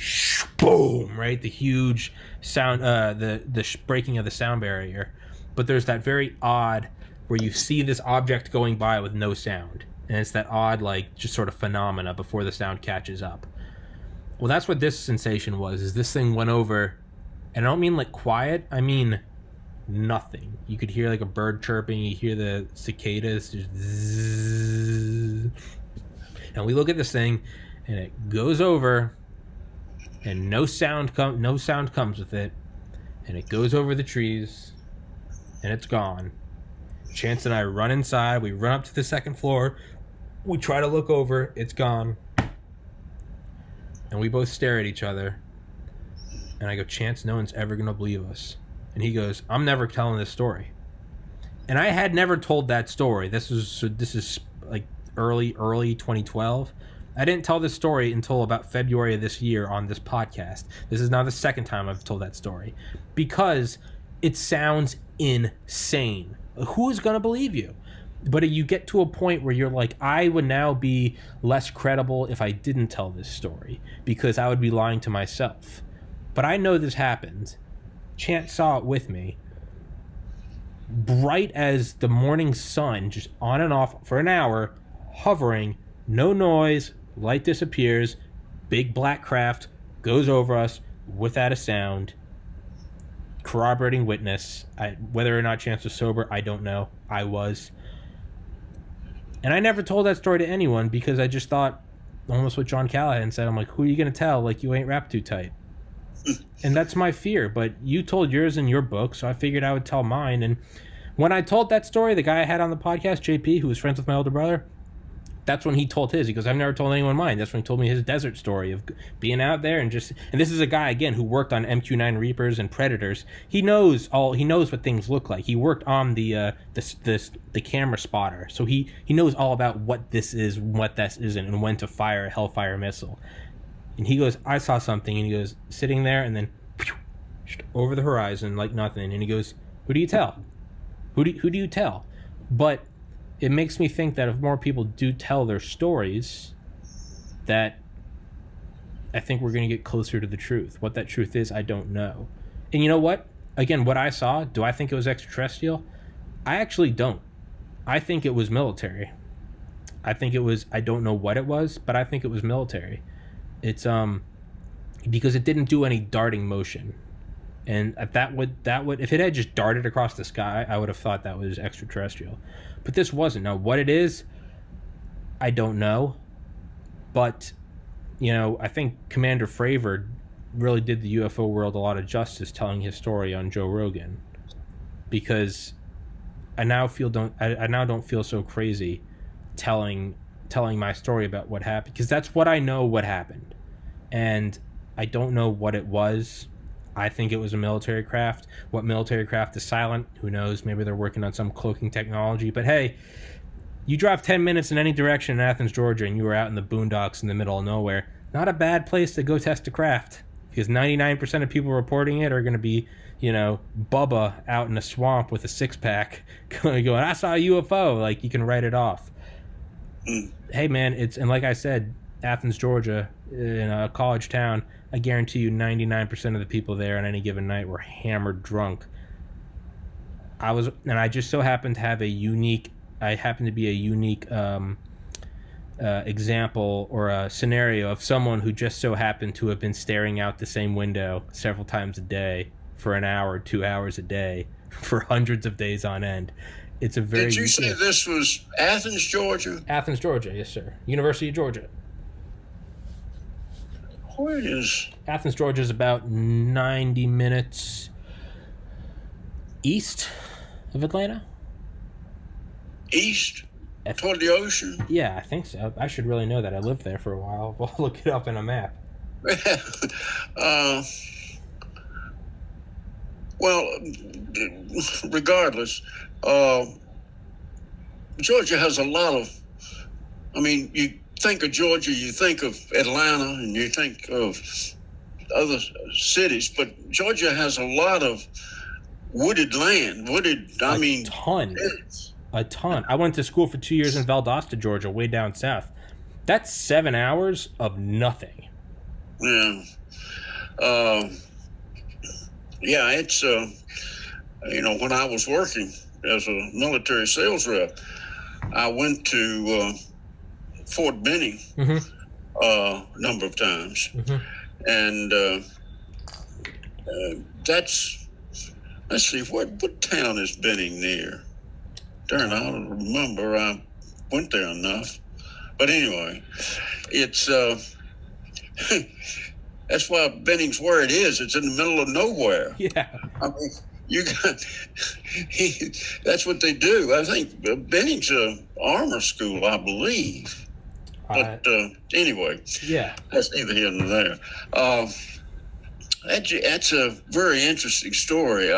Speaker 1: boom, right? The huge sound, the breaking of the sound barrier. But there's that very odd where you see this object going by with no sound. And it's that odd, like, just sort of phenomena before the sound catches up. Well, that's what this sensation was, is this thing went over, and I don't mean, like, quiet, I mean nothing. You could hear, like, a bird chirping, you hear the cicadas, just zzz. And we look at this thing, and it goes over, and no sound comes with it, and it goes over the trees, and it's gone. Chance and I run inside, we run up to the second floor, we try to look over, it's gone. And we both stare at each other, and I go, Chance, no one's ever gonna believe us. And he goes, I'm never telling this story. And I had never told that story. This is like early 2012. I didn't tell this story until about February of this year on this podcast. This is now the second time I've told that story, because it sounds insane. Who is going to believe you? But you get to a point where you're like, I would now be less credible if I didn't tell this story, because I would be lying to myself. But I know this happened. Chance saw it with me. Bright as the morning sun, just on and off for an hour, hovering, no noise, light disappears, big black craft goes over us without a sound. Corroborating witness. Whether or not Chance was sober, I don't know. I was. And I never told that story to anyone, because I just thought, almost what John Callahan said, I'm like, who are you going to tell? Like, you ain't wrapped too tight. And that's my fear. But you told yours in your book, so I figured I would tell mine. And when I told that story, the guy I had on the podcast, JP, who was friends with my older brother, that's when he told his. He goes, I've never told anyone mine. That's when he told me his desert story of being out there and just... And this is a guy, again, who worked on MQ-9 Reapers and Predators. He knows what things look like. He worked on the camera spotter. So he knows all about what this is, what this isn't, and when to fire a Hellfire missile. And he goes, I saw something, and he goes, sitting there, and then over the horizon like nothing. And he goes, who do you tell? Who do you tell? But it makes me think that if more people do tell their stories, that I think we're going to get closer to the truth. What that truth is, I don't know. And you know what? Again, what I saw, do I think it was extraterrestrial? I actually don't. I think it was military. I don't know what it was, but I think it was military. It's because it didn't do any darting motion. And that would if it had just darted across the sky, I would have thought that was extraterrestrial. But this wasn't. Now, what it is, I don't know. But, I think Commander Fravor really did the UFO world a lot of justice telling his story on Joe Rogan. Because I now don't feel so crazy telling my story about what happened. Because that's what I know what happened. And I don't know what it was. I think it was a military craft. What military craft is silent? Who knows? Maybe they're working on some cloaking technology. But hey, you drive 10 minutes in any direction in Athens, Georgia, and you were out in the boondocks in the middle of nowhere. Not a bad place to go test a craft. Because 99% of people reporting it are going to be, Bubba out in a swamp with a six-pack going, I saw a UFO. Like, you can write it off. Hey, man, and like I said, Athens, Georgia, in a college town, I guarantee you 99% of the people there on any given night were hammered drunk. I just so happened to have a unique example or a scenario of someone who just so happened to have been staring out the same window several times a day for an hour, 2 hours a day for hundreds of days on end. It's a very...
Speaker 2: Did you say this was Athens, Georgia?
Speaker 1: Athens, Georgia, yes, sir. University of Georgia.
Speaker 2: Where is...
Speaker 1: Athens, Georgia is about 90 minutes east of Atlanta.
Speaker 2: East? Toward the ocean?
Speaker 1: Yeah, I think so. I should really know that. I lived there for a while. We'll look it up in a map.
Speaker 2: Well, regardless, Georgia has a lot of... you think of Georgia, you think of Atlanta, and you think of other cities, but Georgia has a lot of wooded land.
Speaker 1: A ton. I went to school for 2 years in Valdosta, Georgia, way down south. That's 7 hours of nothing.
Speaker 2: Yeah. It's, when I was working as a military sales rep, I went to Fort Benning a number of times, and that's, let's see, what town is Benning near? Darn, I don't remember. I went there enough, but anyway, it's that's why Benning's where it is. It's in the middle of nowhere.
Speaker 1: Yeah.
Speaker 2: I mean, you got that's what they do. I think Benning's a armor school, I believe. But anyway,
Speaker 1: yeah,
Speaker 2: that's neither here nor there. That's a very interesting story.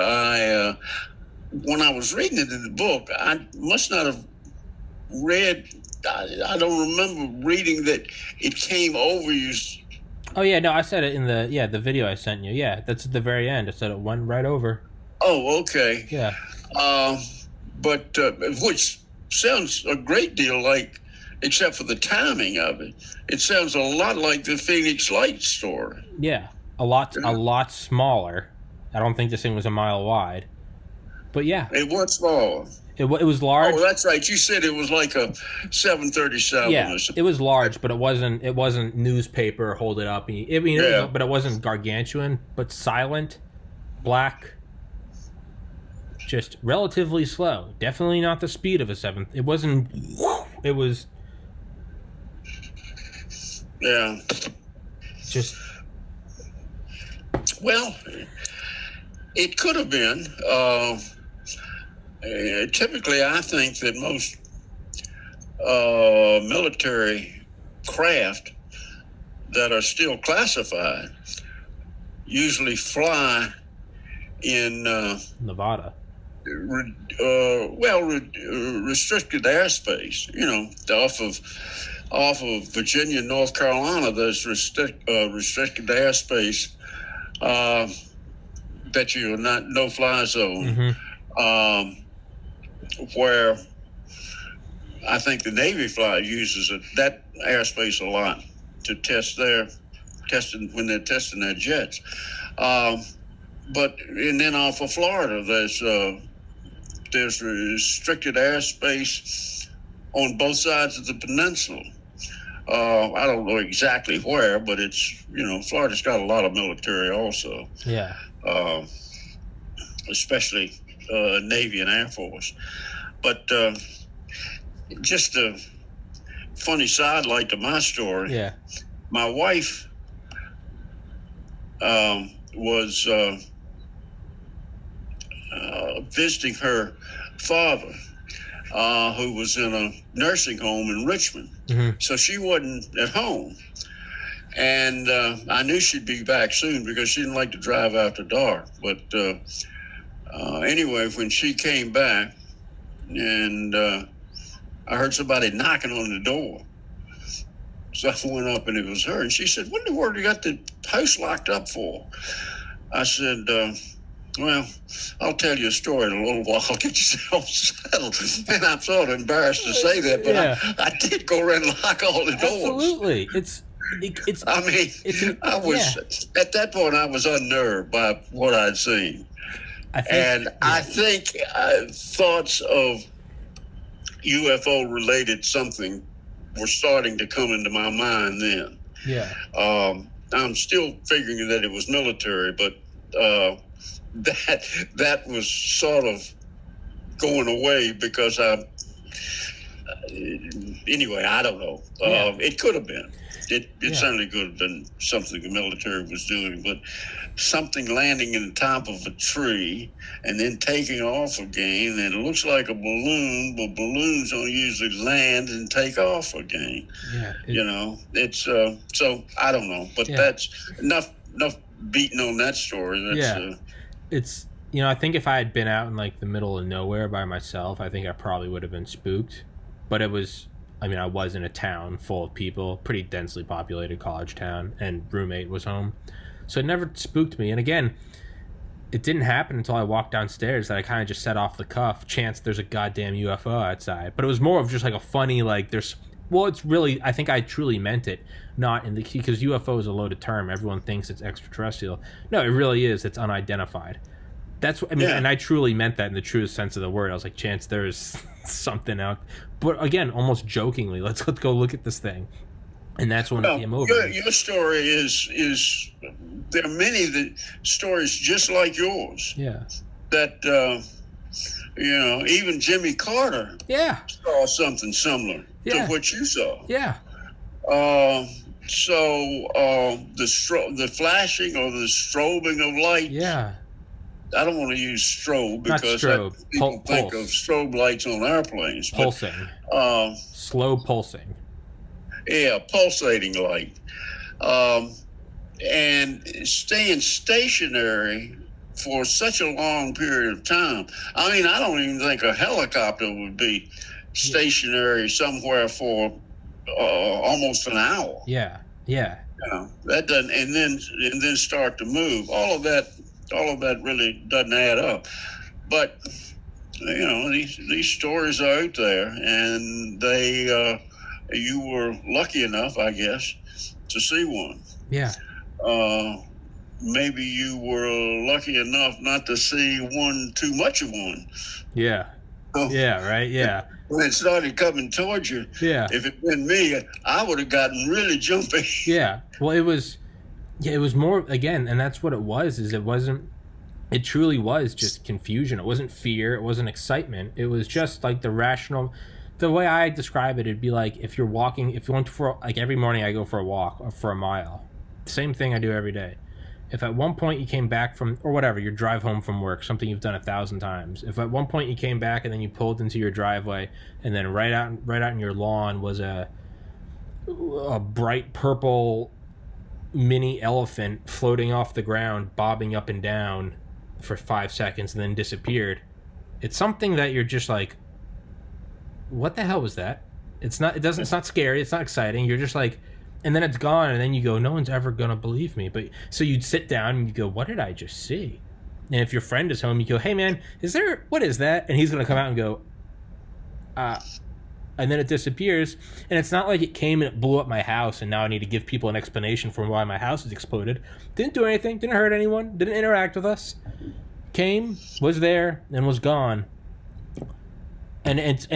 Speaker 2: When I was reading it in the book, I must not have read. I don't remember reading that it came over you.
Speaker 1: Oh yeah, no, I said it in the video I sent you. Yeah, that's at the very end. I said it went right over.
Speaker 2: Oh, okay.
Speaker 1: Yeah.
Speaker 2: But which sounds a great deal like, except for the timing of it, it sounds a lot like the Phoenix Lights story.
Speaker 1: Yeah, a lot smaller. I don't think this thing was a mile wide, but yeah,
Speaker 2: it was small.
Speaker 1: It was large.
Speaker 2: Oh, that's right. You said it was like a 737.
Speaker 1: Yeah, it was large, but it wasn't newspaper. Hold it up. But it wasn't gargantuan, but silent, black, just relatively slow. Definitely not the speed of a 7. It wasn't. It was.
Speaker 2: Yeah.
Speaker 1: Just.
Speaker 2: Well, it could have been. Typically, I think that most military craft that are still classified usually fly in
Speaker 1: Nevada.
Speaker 2: Restricted airspace. You know, off of Virginia, North Carolina. There's restricted airspace that you're not no-fly zone. Where I think the Navy uses that airspace a lot to when they're testing their jets. And then off of Florida, there's restricted airspace on both sides of the peninsula. I don't know exactly where, but it's, Florida's got a lot of military also.
Speaker 1: Yeah.
Speaker 2: Especially Navy and Air Force. But just a funny sidelight to my story.
Speaker 1: Yeah.
Speaker 2: My wife was visiting her father, who was in a nursing home in Richmond. So she wasn't at home. And I knew she'd be back soon because she didn't like to drive after dark. But anyway, when she came back, and I heard somebody knocking on the door. So I went up and it was her. And she said, "What in the world you got the house locked up for?" I said, "Well, I'll tell you a story in a little while. I'll get yourself settled." And I'm sort of embarrassed to say that, but yeah. I did go around and lock all the doors.
Speaker 1: Absolutely.
Speaker 2: At that point, I was unnerved by what I'd seen. I think thoughts of UFO-related something were starting to come into my mind then.
Speaker 1: Yeah.
Speaker 2: I'm still figuring that it was military, but that was sort of going away because anyway, I don't know. It could have been. It certainly could have been something the military was doing, but something landing in the top of a tree and then taking off again, and it looks like a balloon, but balloons don't usually land and take off again. Yeah, it's so I don't know, but that's enough beating on that story.
Speaker 1: It's I think if I had been out in like the middle of nowhere by myself, I think I probably would have been spooked. But it was. I mean, I was in a town full of people, pretty densely populated college town, and roommate was home. So it never spooked me. And again, it didn't happen until I walked downstairs that I kind of just set off the cuff, chance there's a goddamn UFO outside. But it was more of just like a funny, like, it's really, I think I truly meant it, not in the, because UFO is a loaded term. Everyone thinks it's extraterrestrial. No, it really is. It's unidentified. That's what I mean, and I truly meant that in the truest sense of the word. I was like, Chance, there's something out. But again, almost jokingly, let's go look at this thing. And that's when it came over.
Speaker 2: Your story is there are many stories just like yours.
Speaker 1: Yeah.
Speaker 2: That even Jimmy Carter.
Speaker 1: Yeah.
Speaker 2: Saw something similar to what you saw.
Speaker 1: Yeah.
Speaker 2: The flashing or the strobing of light.
Speaker 1: Yeah.
Speaker 2: I don't want to use strobe because people think of strobe lights on airplanes.
Speaker 1: Pulsing. Slow pulsing.
Speaker 2: Yeah, pulsating light. And staying stationary for such a long period of time. I mean, I don't even think a helicopter would be stationary somewhere for almost an hour.
Speaker 1: Yeah. Yeah.
Speaker 2: That doesn't, and then start to move. All of that really doesn't add up. But these stories are out there, and you were lucky enough, I guess, to see one.
Speaker 1: Yeah.
Speaker 2: Maybe you were lucky enough not to see one too much of one.
Speaker 1: Yeah. Yeah, right, yeah.
Speaker 2: When it started coming towards you, if it'd been me, I would have gotten really jumpy.
Speaker 1: Yeah. Well, it was more, again, and that's what it was, it truly was just confusion. It wasn't fear, it wasn't excitement. It was just like the way I describe it, it'd be like if you went for, like every morning I go for a walk or for a mile. Same thing I do every day. If at one point you came back from, or whatever, your drive home from work, something you've done 1,000 times. If at one point you came back and then you pulled into your driveway, and then right out in your lawn was a bright purple mini elephant floating off the ground, bobbing up and down for 5 seconds and then disappeared. It's something that you're just like, what the hell was that? It's not scary, it's not exciting. You're just like, and then it's gone, and then you go, no one's ever gonna believe me. But so you'd sit down and you go, what did I just see? And if your friend is home, you go, hey man, what is that? And he's gonna come out and go, and then it disappears. And it's not like it came and it blew up my house and now I need to give people an explanation for why my house has exploded. Didn't do anything, didn't hurt anyone, didn't interact with us. Came, was there, and was gone. And it's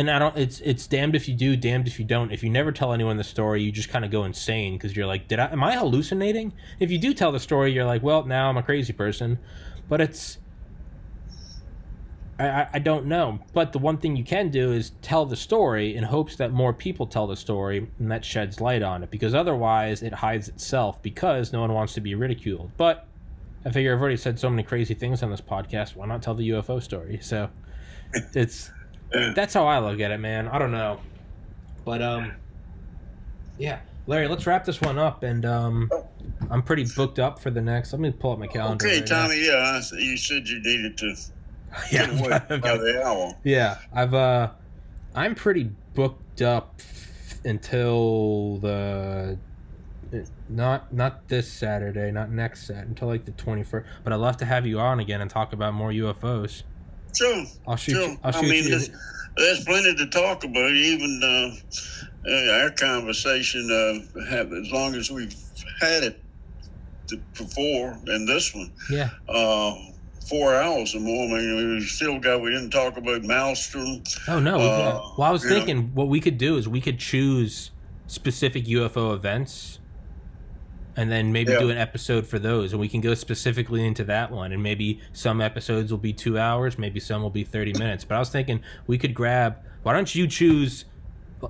Speaker 1: damned if you do, damned if you don't. If you never tell anyone the story, you just kind of go insane because you're like, am I hallucinating? If you do tell the story, you're like, well, now I'm a crazy person. But I don't know. But the one thing you can do is tell the story in hopes that more people tell the story, and that sheds light on it. Because otherwise, it hides itself because no one wants to be ridiculed. But I figure I've already said so many crazy things on this podcast. Why not tell the UFO story? So that's how I look at it, man. I don't know. But, yeah. Larry, let's wrap this one up. And I'm pretty booked up for the next. Let me pull up my calendar.
Speaker 2: Okay, Tommy, you said you needed to get away by the hour.
Speaker 1: Yeah, I'm pretty booked up until not this Saturday, not next Saturday, until like the 21st. But I'd love to have you on again and talk about more UFOs.
Speaker 2: Sure.
Speaker 1: I'll shoot you.
Speaker 2: There's plenty to talk about. Even our conversation, as long as we've had it before, and this one.
Speaker 1: Yeah.
Speaker 2: 4 hours or more. I mean, we didn't talk about Maelstrom.
Speaker 1: Oh, no. Well, I was thinking what we could do is we could choose specific UFO events and then maybe do an episode for those. And we can go specifically into that one. And maybe some episodes will be 2 hours. Maybe some will be 30 minutes. But I was thinking we could grab, why don't you choose,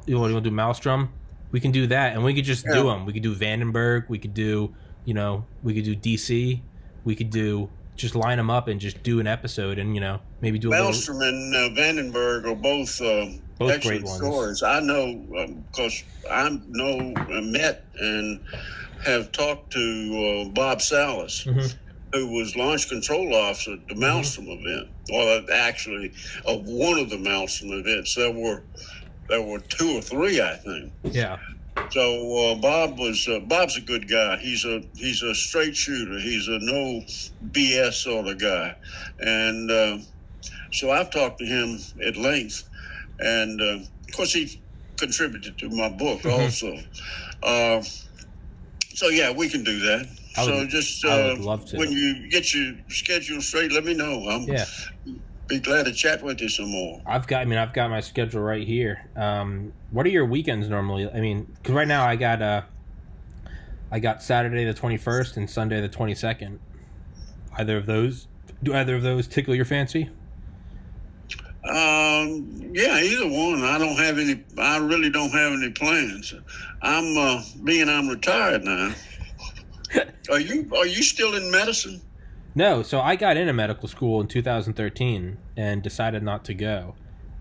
Speaker 1: you want to do Maelstrom? We can do that. And we could just do them. We could do Vandenberg. We could do, we could do DC. We could do... just line them up and just do an episode and, maybe do a
Speaker 2: Maelstrom and Vandenberg are both excellent
Speaker 1: great ones.
Speaker 2: stories. I know because met and have talked to Bob Salas, who was launch control officer at the Maelstrom event, or actually of one of the Maelstrom events. There were 2 or 3, I think.
Speaker 1: Yeah.
Speaker 2: So Bob's a good guy. He's a straight shooter. He's a no BS sort of guy, and so I've talked to him at length, and of course he contributed to my book also. So yeah, we can do that. So just
Speaker 1: I would love to.
Speaker 2: when you get your schedule straight, let me know.
Speaker 1: Yeah.
Speaker 2: Be glad to chat with you some more.
Speaker 1: I've got my schedule right here. What are your weekends normally? I mean, because right now I got Saturday the 21st and Sunday the 22nd. Do either of those tickle your fancy?
Speaker 2: Yeah, either one. I really don't have any plans. I'm retired now. Are you still in medicine?
Speaker 1: No, so I got into medical school in 2013 and decided not to go.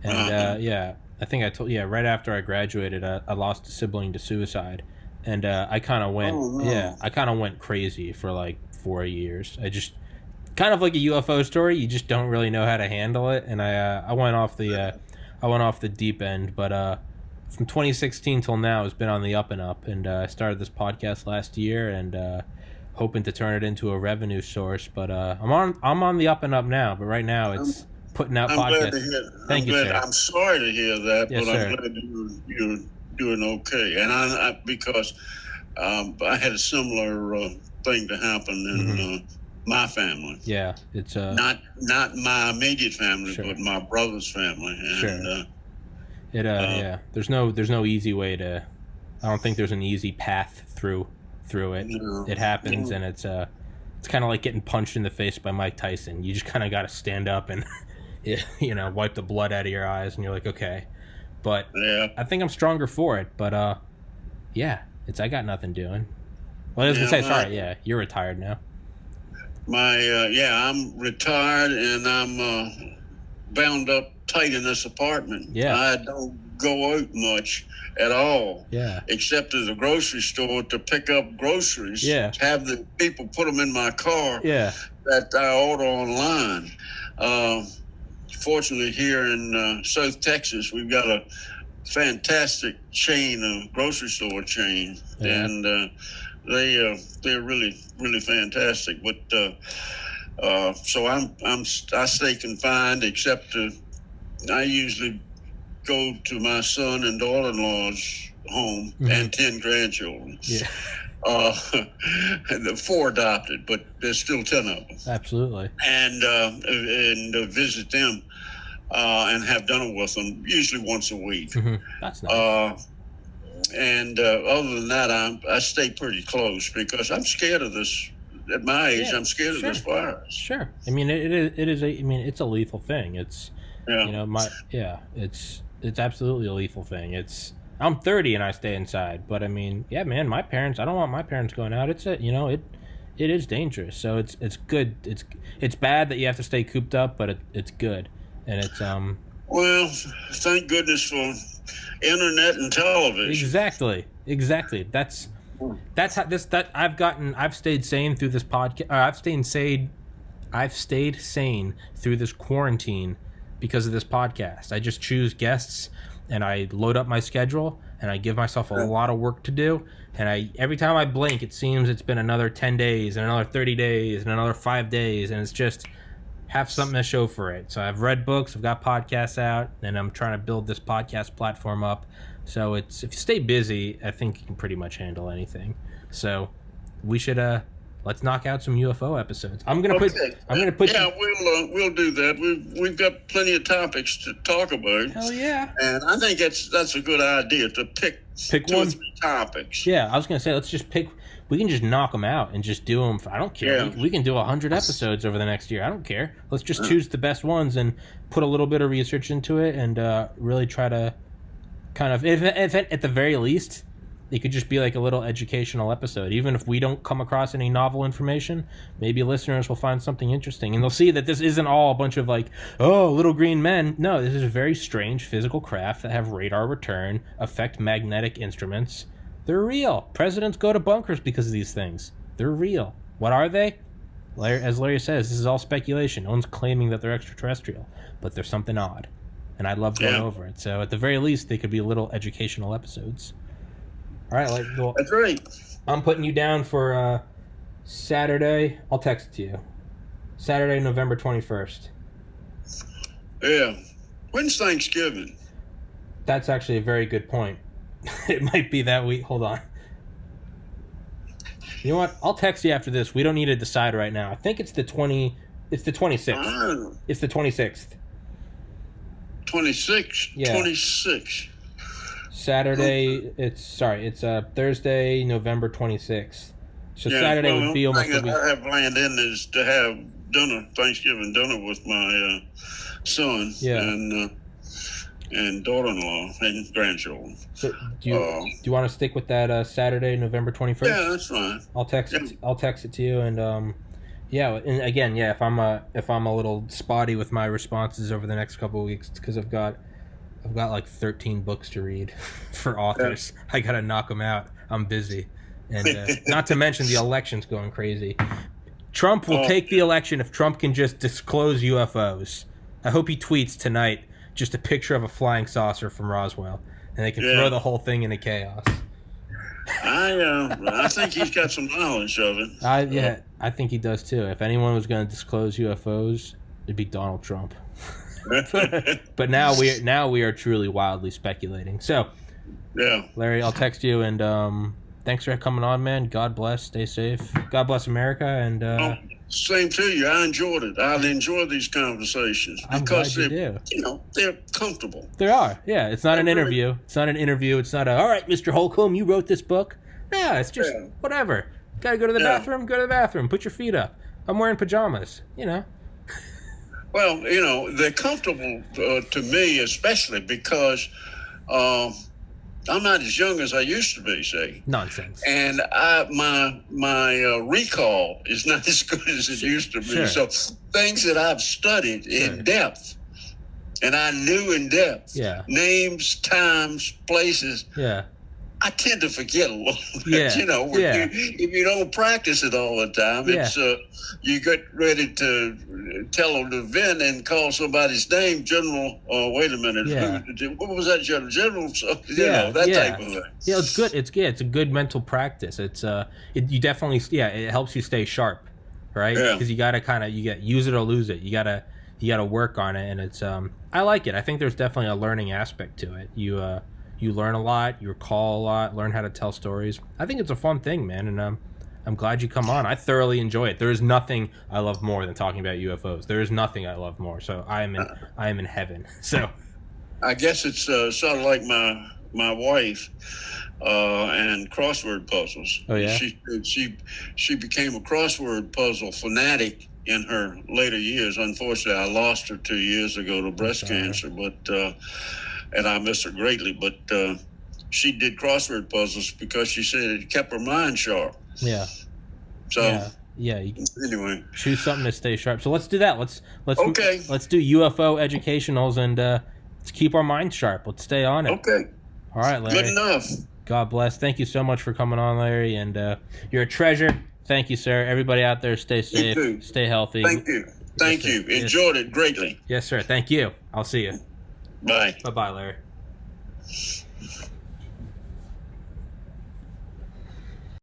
Speaker 1: And yeah, I think I told right after I graduated, I lost a sibling to suicide, and I kind of went crazy for like 4 years. I just kind of like a UFO story. You just don't really know how to handle it, and I went off the deep end. But from 2016 till now, it's been on the up and up. And I started this podcast last year, and hoping to turn it into a revenue source. But I'm on the up and up now. But right now, it's putting out podcasts.
Speaker 2: Glad to hear.
Speaker 1: Thank you, sir.
Speaker 2: I'm sorry to hear that,
Speaker 1: yes,
Speaker 2: but
Speaker 1: sir.
Speaker 2: I'm glad you're doing okay. And I because I had a similar thing to happen in my family.
Speaker 1: Yeah, it's
Speaker 2: not my immediate family,
Speaker 1: sure.
Speaker 2: but my brother's family. And,
Speaker 1: sure. Yeah. There's no easy way to. I don't think there's an easy path through it.
Speaker 2: No.
Speaker 1: It happens, and it's kind of like getting punched in the face by Mike Tyson. You just kind of got to stand up and wipe the blood out of your eyes, and you're like, okay. But
Speaker 2: yeah.
Speaker 1: I think I'm stronger for it. But yeah, I got nothing doing. Well, I was gonna say, sorry. Yeah, you're retired now.
Speaker 2: I'm retired, and I'm bound up tight in this apartment.
Speaker 1: Yeah.
Speaker 2: I don't go out much at all.
Speaker 1: Yeah.
Speaker 2: Except to the grocery store to pick up groceries.
Speaker 1: Yeah.
Speaker 2: Have the people put them in my car.
Speaker 1: Yeah.
Speaker 2: That I order online. Fortunately, here in South Texas, we've got a fantastic chain of grocery store chain, and they're really, really fantastic. But so I stay confined, except I usually go to my son and daughter-in-law's home and 10 grandchildren.
Speaker 1: Yeah.
Speaker 2: And the 4 adopted, but there's still 10 of them.
Speaker 1: Absolutely.
Speaker 2: And visit them and have dinner with them, usually once a week.
Speaker 1: That's nice.
Speaker 2: And other than that, I stay pretty close because I'm scared of this. At my age, I'm scared of this virus.
Speaker 1: Sure. I mean, it's a lethal thing. It's it's absolutely a lethal thing. I'm 30 and I stay inside, but I mean, yeah, man, my parents, I don't want my parents going out. It is dangerous. So it's good. It's bad that you have to stay cooped up, but it's good. And it's
Speaker 2: well, thank goodness for internet and television.
Speaker 1: Exactly. That's how I've stayed sane through this podcast. I've stayed sane through this quarantine because of this podcast. I just choose guests and I load up my schedule and I give myself a lot of work to do. And every time I blink, it seems it's been another 10 days and another 30 days and another 5 days. And it's just have something to show for it. So I've read books, I've got podcasts out, and I'm trying to build this podcast platform up. So if you stay busy, I think you can pretty much handle anything. So we should let's knock out some UFO episodes. I'm gonna put.
Speaker 2: Yeah, we'll do that. We've got plenty of topics to talk about.
Speaker 1: Hell yeah!
Speaker 2: And I think that's a good idea to pick 2 or 3 topics.
Speaker 1: Yeah, I was gonna say let's just pick. We can just knock them out and just do them. I don't care. Yeah. We can do 100 episodes over the next year. I don't care. Let's just choose the best ones and put a little bit of research into it and really try to kind of, if at the very least, it could just be like a little educational episode. Even if we don't come across any novel information, maybe listeners will find something interesting. And they'll see that this isn't all a bunch of like, oh, little green men. No, this is a very strange physical craft that have radar return, affect magnetic instruments. They're real. Presidents go to bunkers because of these things. They're real. What are they? As Larry says, this is all speculation. No one's claiming that they're extraterrestrial, but there's something odd. And I love going over it. So at the very least, they could be little educational episodes. All right, well,
Speaker 2: that's right.
Speaker 1: I'm putting you down for Saturday. I'll text it to you. Saturday, November 21st.
Speaker 2: Yeah. When's Thanksgiving?
Speaker 1: That's actually a very good point. It might be that week. Hold on. You know what? I'll text you after this. We don't need to decide right now. I think it's the 20. It's the 26th. It's the 26th.
Speaker 2: 26.
Speaker 1: Yeah.
Speaker 2: 26.
Speaker 1: Saturday. It's Thursday, November 26th. So Saturday would be almost a week.
Speaker 2: I have planned in is to have Thanksgiving dinner with my son and daughter-in-law and grandchildren.
Speaker 1: So do you want to stick with that Saturday, November 21st?
Speaker 2: Yeah, that's fine.
Speaker 1: I'll text it to you, and and again, if I'm a little spotty with my responses over the next couple of weeks, it's because I've got like 13 books to read for authors. Yeah. I gotta knock them out. I'm busy, and not to mention the election's going crazy. Trump will take the election if Trump can just disclose UFOs. I hope he tweets tonight just a picture of a flying saucer from Roswell, and they can throw the whole thing into chaos.
Speaker 2: I think he's got some knowledge of it.
Speaker 1: I think he does too. If anyone was going to disclose UFOs, it'd be Donald Trump. But now we are truly wildly speculating. So, Larry, I'll text you, and thanks for coming on, man. God bless. Stay safe. God bless America, and
Speaker 2: same to you. I enjoyed it. I enjoy these conversations because they're comfortable.
Speaker 1: They are. Yeah, it's not an interview. It's not an interview. It's not all right, Mr. Holcombe, you wrote this book. Yeah, it's just whatever. Got to go to the bathroom. Go to the bathroom. Put your feet up. I'm wearing pajamas.
Speaker 2: Well, they're comfortable to me, especially because I'm not as young as I used to be, see.
Speaker 1: Nonsense.
Speaker 2: And my recall is not as good as it used to be.
Speaker 1: Sure.
Speaker 2: So things that I've studied in depth, and I knew in depth, names, times, places, I tend to forget a little bit. If you don't practice it all the time, it's you get ready to tell an event and call somebody's name, General. Wait a minute, what was that, General? That type of thing.
Speaker 1: Yeah, it's good. It's a good mental practice. It's you definitely it helps you stay sharp, right? Because you gotta use it or lose it. You gotta work on it, and it's I like it. I think there's definitely a learning aspect to it. You learn a lot, you recall a lot, learn how to tell stories. I think it's a fun thing, man, and I'm glad you come on. I thoroughly enjoy it. There is nothing I love more than talking about UFOs. There is nothing I love more. So I am in heaven. So
Speaker 2: I guess it's sort of like my wife and crossword puzzles.
Speaker 1: Oh yeah.
Speaker 2: She became a crossword puzzle fanatic in her later years. Unfortunately, I lost her 2 years ago to breast cancer, but. And I miss her greatly, but she did crossword puzzles because she said it kept her mind sharp.
Speaker 1: Yeah.
Speaker 2: So
Speaker 1: anyway, choose something to stay sharp. So let's do that. Let's do UFO educationals and let's keep our minds sharp. Let's stay on it.
Speaker 2: Okay.
Speaker 1: All right, Larry.
Speaker 2: Good enough.
Speaker 1: God bless. Thank you so much for coming on, Larry, and you're a treasure. Thank you, sir. Everybody out there, stay safe, stay healthy.
Speaker 2: Thank you. Thank you. Enjoyed it greatly.
Speaker 1: Yes, sir. Thank you. I'll see you.
Speaker 2: Bye.
Speaker 1: Bye-bye, Larry.